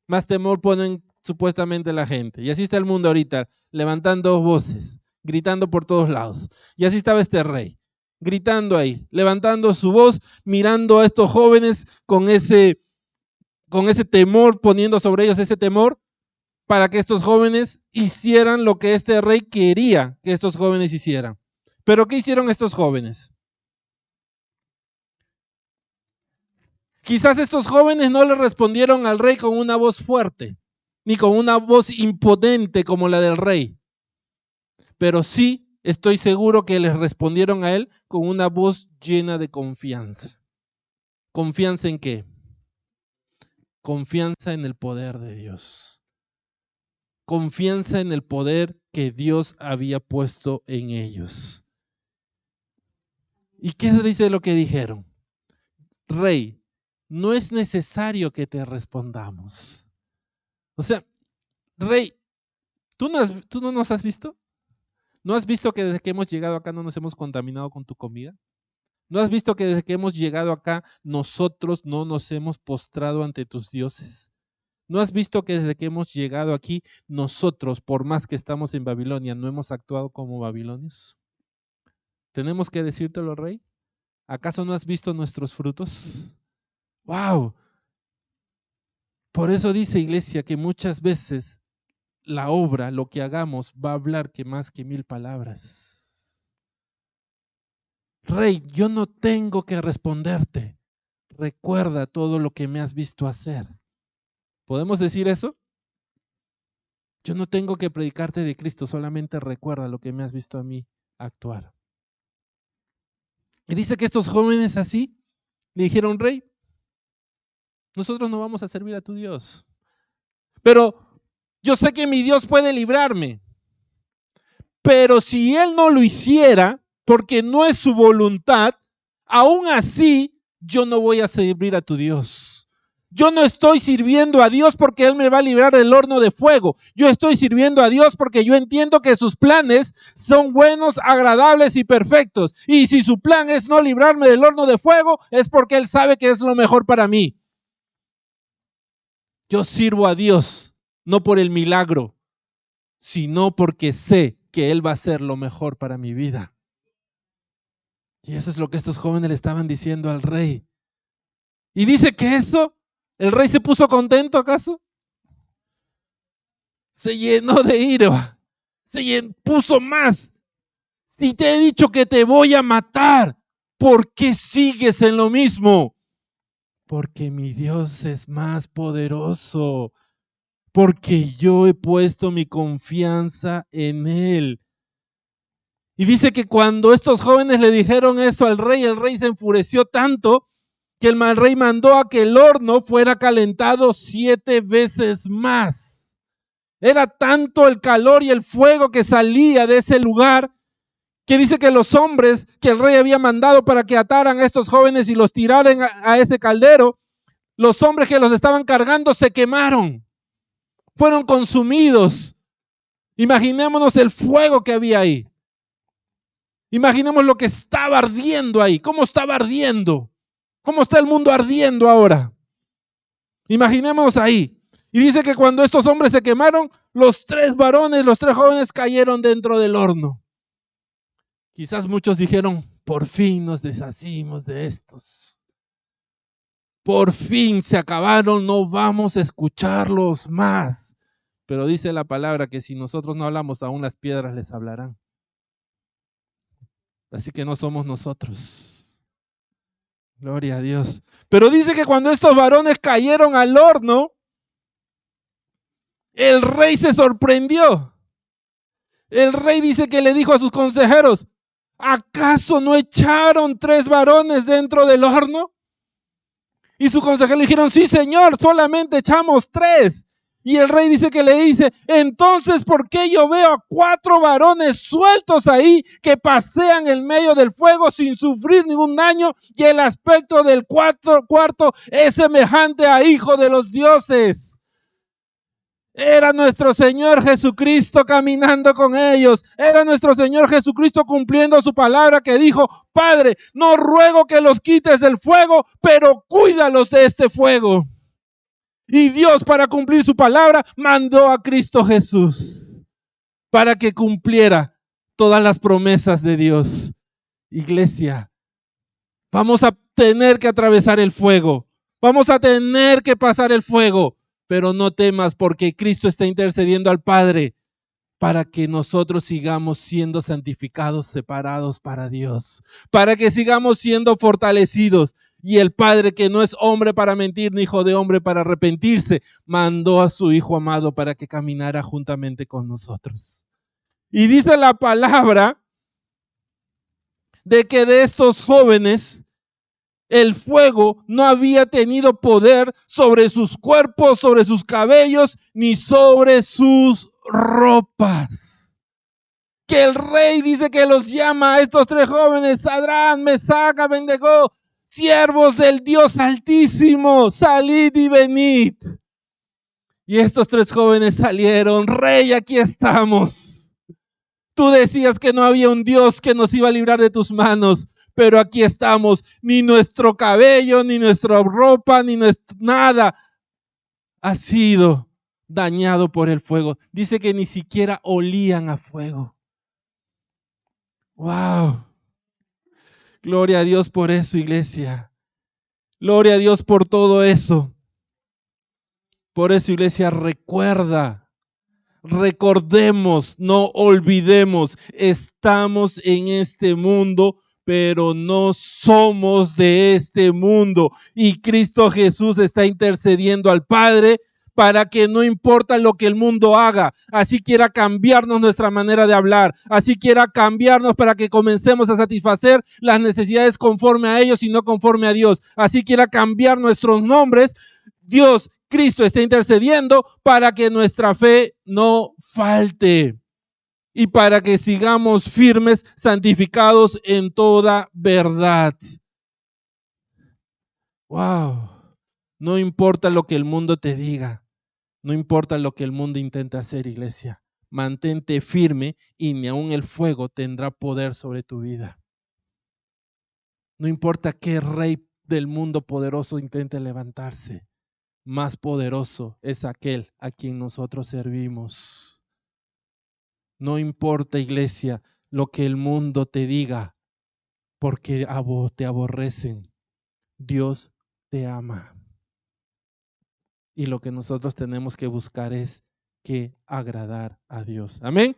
más temor ponen supuestamente la gente. Y así está el mundo ahorita, levantando voces, gritando por todos lados. Y así estaba este rey, gritando ahí, levantando su voz, mirando a estos jóvenes con ese temor, poniendo sobre ellos ese temor, para que estos jóvenes hicieran lo que este rey quería que estos jóvenes hicieran. ¿Pero qué hicieron estos jóvenes? Quizás estos jóvenes no le respondieron al rey con una voz fuerte, ni con una voz imponente como la del rey, pero sí estoy seguro que les respondieron a él con una voz llena de confianza. ¿Confianza en qué? Confianza en el poder de Dios. Confianza en el poder que Dios había puesto en ellos. ¿Y qué dice lo que dijeron? Rey, no es necesario que te respondamos. O sea, Rey, ¿tú no nos has visto? ¿No has visto que desde que hemos llegado acá no nos hemos contaminado con tu comida? ¿No has visto que desde que hemos llegado acá nosotros no nos hemos postrado ante tus dioses? ¿No has visto que desde que hemos llegado aquí nosotros, por más que estamos en Babilonia, no hemos actuado como babilonios? ¿Tenemos que decírtelo, Rey? ¿Acaso no has visto nuestros frutos? ¡Wow! Por eso dice, iglesia, que muchas veces la obra, lo que hagamos, va a hablar que más que 1000 palabras. Rey, yo no tengo que responderte. Recuerda todo lo que me has visto hacer. ¿Podemos decir eso? Yo no tengo que predicarte de Cristo, solamente recuerda lo que me has visto a mí actuar. Y dice que estos jóvenes así le dijeron, Rey, nosotros no vamos a servir a tu Dios, pero yo sé que mi Dios puede librarme. Pero si Él no lo hiciera, porque no es su voluntad, aún así yo no voy a servir a tu Dios. Yo no estoy sirviendo a Dios porque Él me va a librar del horno de fuego. Yo estoy sirviendo a Dios porque yo entiendo que sus planes son buenos, agradables y perfectos. Y si su plan es no librarme del horno de fuego, es porque Él sabe que es lo mejor para mí. Yo sirvo a Dios, no por el milagro, sino porque sé que Él va a hacer lo mejor para mi vida. Y eso es lo que estos jóvenes le estaban diciendo al rey. Y dice que eso, ¿el rey se puso contento acaso? Se llenó de ira, puso más. Si te he dicho que te voy a matar, ¿por qué sigues en lo mismo? Porque mi Dios es más poderoso, porque yo he puesto mi confianza en Él. Y dice que cuando estos jóvenes le dijeron eso al rey, el rey se enfureció tanto que el rey mandó a que el horno fuera calentado 7 veces más. Era tanto el calor y el fuego que salía de ese lugar, que dice que los hombres que el rey había mandado para que ataran a estos jóvenes y los tiraran a ese caldero, los hombres que los estaban cargando se quemaron, fueron consumidos. Imaginémonos el fuego que había ahí. Imaginemos lo que estaba ardiendo ahí. ¿Cómo estaba ardiendo? ¿Cómo está el mundo ardiendo ahora? Imaginemos ahí. Y dice que cuando estos hombres se quemaron, los 3 varones, los 3 jóvenes cayeron dentro del horno. Quizás muchos dijeron, por fin nos deshacimos de estos. Por fin se acabaron, no vamos a escucharlos más. Pero dice la palabra que si nosotros no hablamos, aún las piedras les hablarán. Así que no somos nosotros. Gloria a Dios. Pero dice que cuando estos varones cayeron al horno, el rey se sorprendió. El rey dice que le dijo a sus consejeros, ¿acaso no echaron 3 varones dentro del horno? Y sus consejeros le dijeron, sí señor, solamente echamos 3. Y el rey dice que le dice, entonces, ¿por qué yo veo a 4 varones sueltos ahí que pasean en medio del fuego sin sufrir ningún daño? Y el aspecto del cuarto es semejante a hijo de los dioses. Era nuestro Señor Jesucristo caminando con ellos. Era nuestro Señor Jesucristo cumpliendo su palabra que dijo, Padre, no ruego que los quites del fuego, pero cuídalos de este fuego. Y Dios, para cumplir su palabra, mandó a Cristo Jesús para que cumpliera todas las promesas de Dios. Iglesia, vamos a tener que atravesar el fuego. Vamos a tener que pasar el fuego. Pero no temas, porque Cristo está intercediendo al Padre para que nosotros sigamos siendo santificados, separados para Dios, para que sigamos siendo fortalecidos. Y el Padre, que no es hombre para mentir, ni hijo de hombre para arrepentirse, mandó a su Hijo amado para que caminara juntamente con nosotros. Y dice la palabra de que de estos jóvenes el fuego no había tenido poder sobre sus cuerpos, sobre sus cabellos, ni sobre sus ropas. Que el rey dice que los llama a estos 3 jóvenes, Sadrach, Mesach, Abednego, siervos del Dios Altísimo, salid y venid. Y estos 3 jóvenes salieron, rey, aquí estamos. Tú decías que no había un Dios que nos iba a librar de tus manos. Pero aquí estamos, ni nuestro cabello, ni nuestra ropa, ni nada ha sido dañado por el fuego. Dice que ni siquiera olían a fuego. ¡Wow! Gloria a Dios por eso, iglesia. Gloria a Dios por todo eso. Por eso, iglesia, recordemos, no olvidemos, estamos en este mundo, pero no somos de este mundo. Y Cristo Jesús está intercediendo al Padre para que no importa lo que el mundo haga, así quiera cambiarnos nuestra manera de hablar, así quiera cambiarnos para que comencemos a satisfacer las necesidades conforme a ellos y no conforme a Dios, así quiera cambiar nuestros nombres, Dios, Cristo está intercediendo para que nuestra fe no falte. Y para que sigamos firmes, santificados en toda verdad. Wow. No importa lo que el mundo te diga. No importa lo que el mundo intente hacer, iglesia. Mantente firme y ni aun el fuego tendrá poder sobre tu vida. No importa qué rey del mundo poderoso intente levantarse. Más poderoso es aquel a quien nosotros servimos. No importa, iglesia, lo que el mundo te diga, porque te aborrecen. Dios te ama. Y lo que nosotros tenemos que buscar es que agradar a Dios. Amén.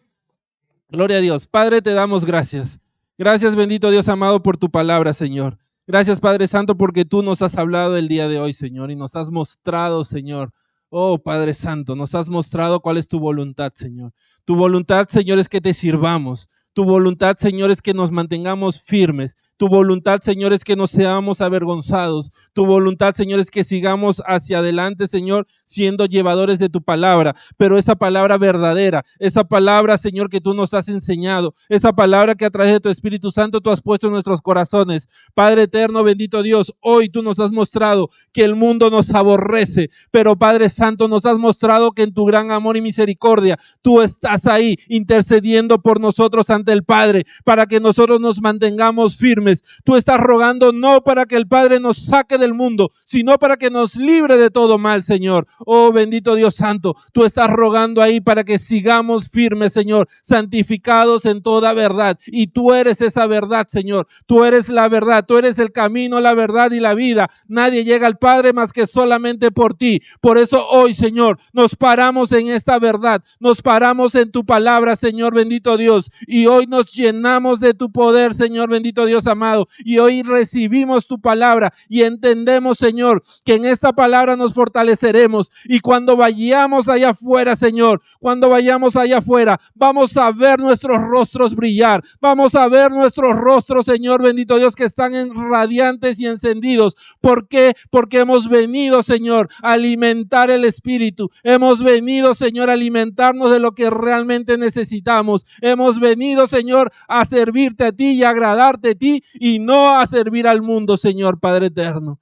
Gloria a Dios. Padre, te damos gracias. Gracias, bendito Dios amado, por tu palabra, Señor. Gracias, Padre Santo, porque tú nos has hablado el día de hoy, Señor, y nos has mostrado, Señor. Oh, Padre Santo, nos has mostrado cuál es tu voluntad, Señor. Tu voluntad, Señor, es que te sirvamos. Tu voluntad, Señor, es que nos mantengamos firmes. Tu voluntad, Señor, es que no seamos avergonzados. Tu voluntad, Señor, es que sigamos hacia adelante, Señor, siendo llevadores de tu palabra. Pero esa palabra verdadera, esa palabra, Señor, que tú nos has enseñado, esa palabra que a través de tu Espíritu Santo tú has puesto en nuestros corazones. Padre eterno, bendito Dios, hoy tú nos has mostrado que el mundo nos aborrece, pero Padre Santo, nos has mostrado que en tu gran amor y misericordia tú estás ahí intercediendo por nosotros ante el Padre, para que nosotros nos mantengamos firmes. Tú estás rogando no para que el Padre nos saque del mundo, sino para que nos libre de todo mal, Señor. Oh, bendito Dios santo, tú estás rogando ahí para que sigamos firmes, Señor, santificados en toda verdad. Y tú eres esa verdad, Señor. Tú eres la verdad, tú eres el camino, la verdad y la vida. Nadie llega al Padre más que solamente por ti. Por eso hoy, Señor, nos paramos en esta verdad, nos paramos en tu palabra, Señor bendito Dios, y hoy nos llenamos de tu poder, Señor bendito Dios amado, y hoy recibimos tu palabra y entendemos, Señor, que en esta palabra nos fortaleceremos, y cuando vayamos allá afuera, Señor, cuando vayamos allá afuera, vamos a ver nuestros rostros brillar, vamos a ver nuestros rostros, Señor bendito Dios, que están radiantes y encendidos. ¿Por qué? Porque hemos venido, Señor, a alimentar el Espíritu. Hemos venido, Señor, a alimentarnos de lo que realmente necesitamos. Hemos venido, Señor, a servirte a ti y agradarte a ti y no a servir al mundo, Señor Padre eterno.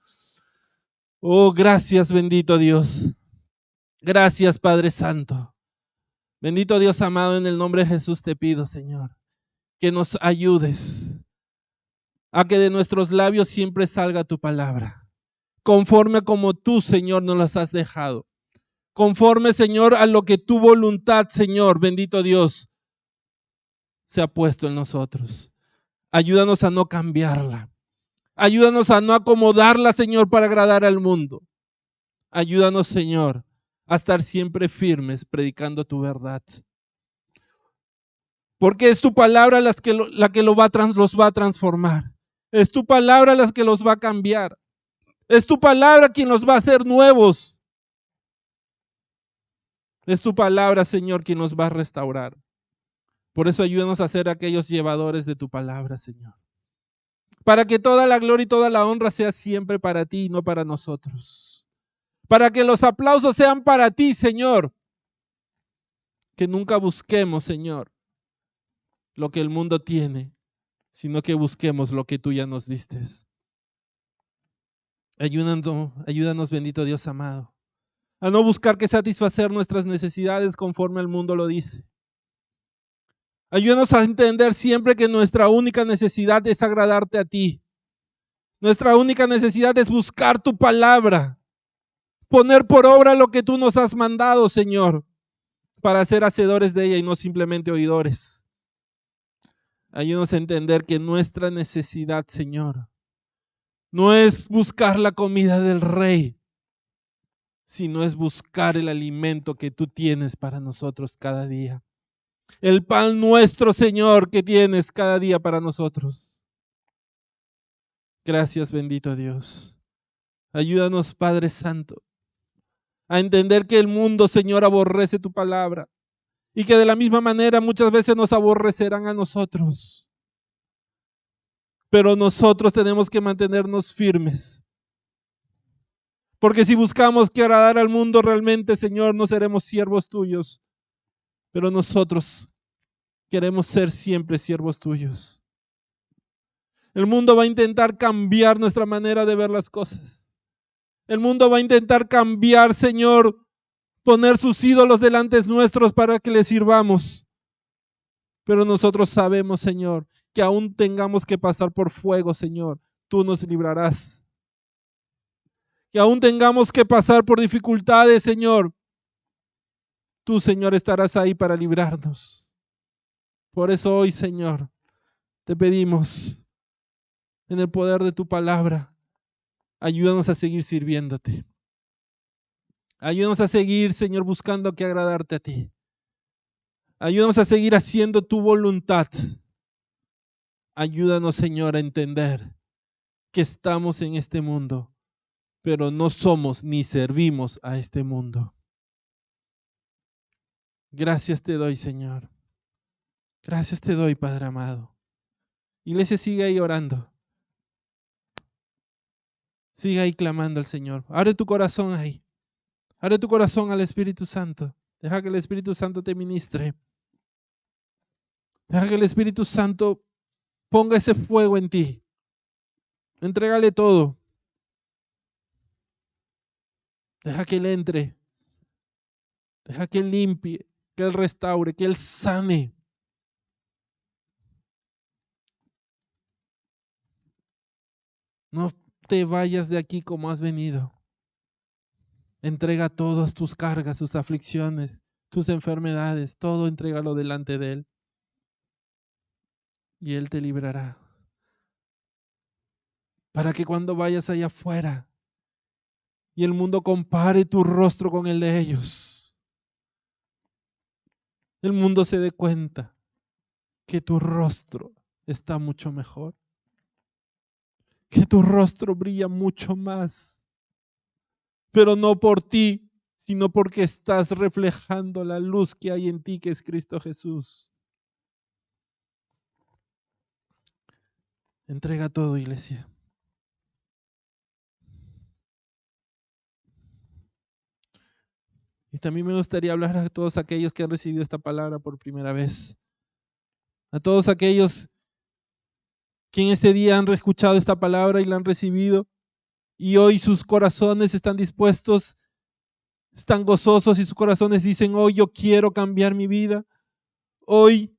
Oh, gracias, bendito Dios. Gracias, Padre Santo. Bendito Dios amado, en el nombre de Jesús te pido, Señor, que nos ayudes a que de nuestros labios siempre salga tu palabra, conforme como tú, Señor, nos las has dejado. Conforme, Señor, a lo que tu voluntad, Señor, bendito Dios, se ha puesto en nosotros. Ayúdanos a no cambiarla. Ayúdanos a no acomodarla, Señor, para agradar al mundo. Ayúdanos, Señor, a estar siempre firmes predicando tu verdad. Porque es tu palabra la que los va a transformar. Es tu palabra la que los va a cambiar. Es tu palabra quien los va a hacer nuevos. Es tu palabra, Señor, quien nos va a restaurar. Por eso ayúdanos a ser aquellos llevadores de tu palabra, Señor. Para que toda la gloria y toda la honra sea siempre para ti y no para nosotros. Para que los aplausos sean para ti, Señor. Que nunca busquemos, Señor, lo que el mundo tiene, sino que busquemos lo que tú ya nos diste. Ayúdanos, bendito Dios amado, a no buscar que satisfacer nuestras necesidades conforme el mundo lo dice. Ayúdanos a entender siempre que nuestra única necesidad es agradarte a ti. Nuestra única necesidad es buscar tu palabra, poner por obra lo que tú nos has mandado, Señor, para ser hacedores de ella y no simplemente oidores. Ayúdanos a entender que nuestra necesidad, Señor, no es buscar la comida del rey, sino es buscar el alimento que tú tienes para nosotros cada día. El pan nuestro, Señor, que tienes cada día para nosotros. Gracias, bendito Dios. Ayúdanos, Padre Santo, a entender que el mundo, Señor, aborrece tu palabra y que de la misma manera muchas veces nos aborrecerán a nosotros. Pero nosotros tenemos que mantenernos firmes. Porque si buscamos que agradar al mundo realmente, Señor, no seremos siervos tuyos. Pero nosotros queremos ser siempre siervos tuyos. El mundo va a intentar cambiar nuestra manera de ver las cosas. El mundo va a intentar cambiar, Señor, poner sus ídolos delante nuestros para que les sirvamos. Pero nosotros sabemos, Señor, que aún tengamos que pasar por fuego, Señor, tú nos librarás. Que aún tengamos que pasar por dificultades, Señor, tú, Señor, estarás ahí para librarnos. Por eso hoy, Señor, te pedimos, en el poder de tu palabra, ayúdanos a seguir sirviéndote. Ayúdanos a seguir, Señor, buscando que agradarte a ti. Ayúdanos a seguir haciendo tu voluntad. Ayúdanos, Señor, a entender que estamos en este mundo, pero no somos ni servimos a este mundo. Gracias te doy, Señor. Gracias te doy, Padre amado. Iglesia, sigue ahí orando. Sigue ahí clamando al Señor. Abre tu corazón ahí. Abre tu corazón al Espíritu Santo. Deja que el Espíritu Santo te ministre. Deja que el Espíritu Santo ponga ese fuego en ti. Entrégale todo. Deja que Él entre. Deja que Él limpie, que Él restaure, que Él sane. No te vayas de aquí como has venido. Entrega todas tus cargas, tus aflicciones, tus enfermedades, todo entrégalo delante de Él. Y Él te librará. Para que cuando vayas allá afuera y el mundo compare tu rostro con el de ellos, el mundo se dé cuenta que tu rostro está mucho mejor, que tu rostro brilla mucho más, pero no por ti, sino porque estás reflejando la luz que hay en ti, que es Cristo Jesús. Entrega todo, iglesia. Y también me gustaría hablar a todos aquellos que han recibido esta palabra por primera vez. A todos aquellos que en este día han escuchado esta palabra y la han recibido, y hoy sus corazones están dispuestos, están gozosos y sus corazones dicen: hoy yo quiero cambiar mi vida, hoy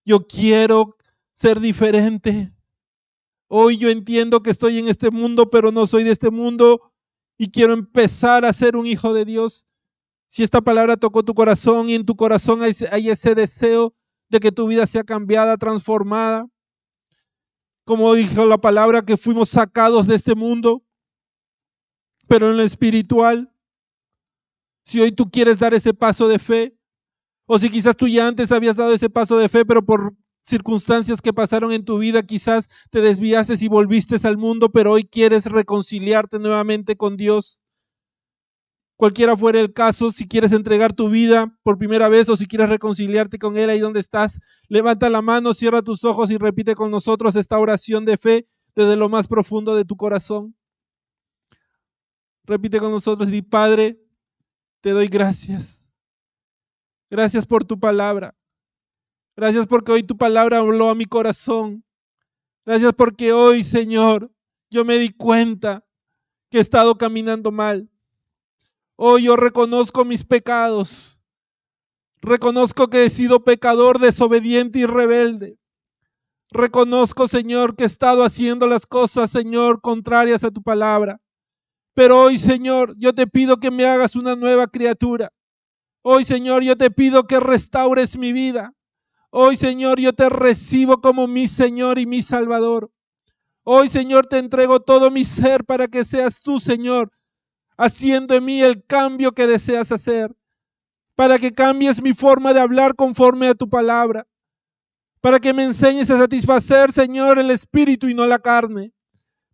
yo quiero ser diferente, hoy yo entiendo que estoy en este mundo pero no soy de este mundo y quiero empezar a ser un hijo de Dios. Si esta palabra tocó tu corazón y en tu corazón hay ese deseo de que tu vida sea cambiada, transformada, como dijo la palabra, que fuimos sacados de este mundo, pero en lo espiritual. Si hoy tú quieres dar ese paso de fe, o si quizás tú ya antes habías dado ese paso de fe, pero por circunstancias que pasaron en tu vida, quizás te desviaste y volviste al mundo, pero hoy quieres reconciliarte nuevamente con Dios. Cualquiera fuera el caso, si quieres entregar tu vida por primera vez o si quieres reconciliarte con Él ahí donde estás, levanta la mano, cierra tus ojos y repite con nosotros esta oración de fe desde lo más profundo de tu corazón. Repite con nosotros y di: Padre, te doy gracias. Gracias por tu palabra. Gracias porque hoy tu palabra habló a mi corazón. Gracias porque hoy, Señor, yo me di cuenta que he estado caminando mal. Hoy yo reconozco mis pecados. Reconozco que he sido pecador, desobediente y rebelde. Reconozco, Señor, que he estado haciendo las cosas, Señor, contrarias a tu palabra. Pero hoy, Señor, yo te pido que me hagas una nueva criatura. Hoy, Señor, yo te pido que restaures mi vida. Hoy, Señor, yo te recibo como mi Señor y mi Salvador. Hoy, Señor, te entrego todo mi ser para que seas tú, Señor, haciendo en mí el cambio que deseas hacer, para que cambies mi forma de hablar conforme a tu palabra, para que me enseñes a satisfacer, Señor, el espíritu y no la carne,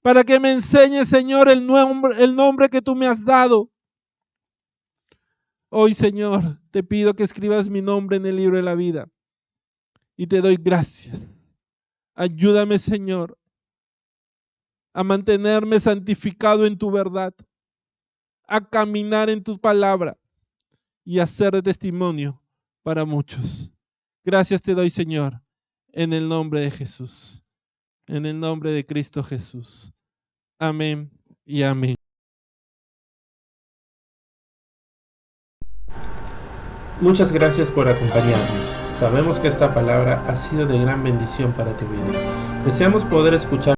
para que me enseñes, Señor, el nombre que tú me has dado. Hoy, Señor, te pido que escribas mi nombre en el libro de la vida y te doy gracias. Ayúdame, Señor, a mantenerme santificado en tu verdad, a caminar en tu palabra y a ser de testimonio para muchos. Gracias te doy, Señor, en el nombre de Jesús, en el nombre de Cristo Jesús. Amén y amén. Muchas gracias por acompañarnos. Sabemos que esta palabra ha sido de gran bendición para tu vida. Deseamos poder escuchar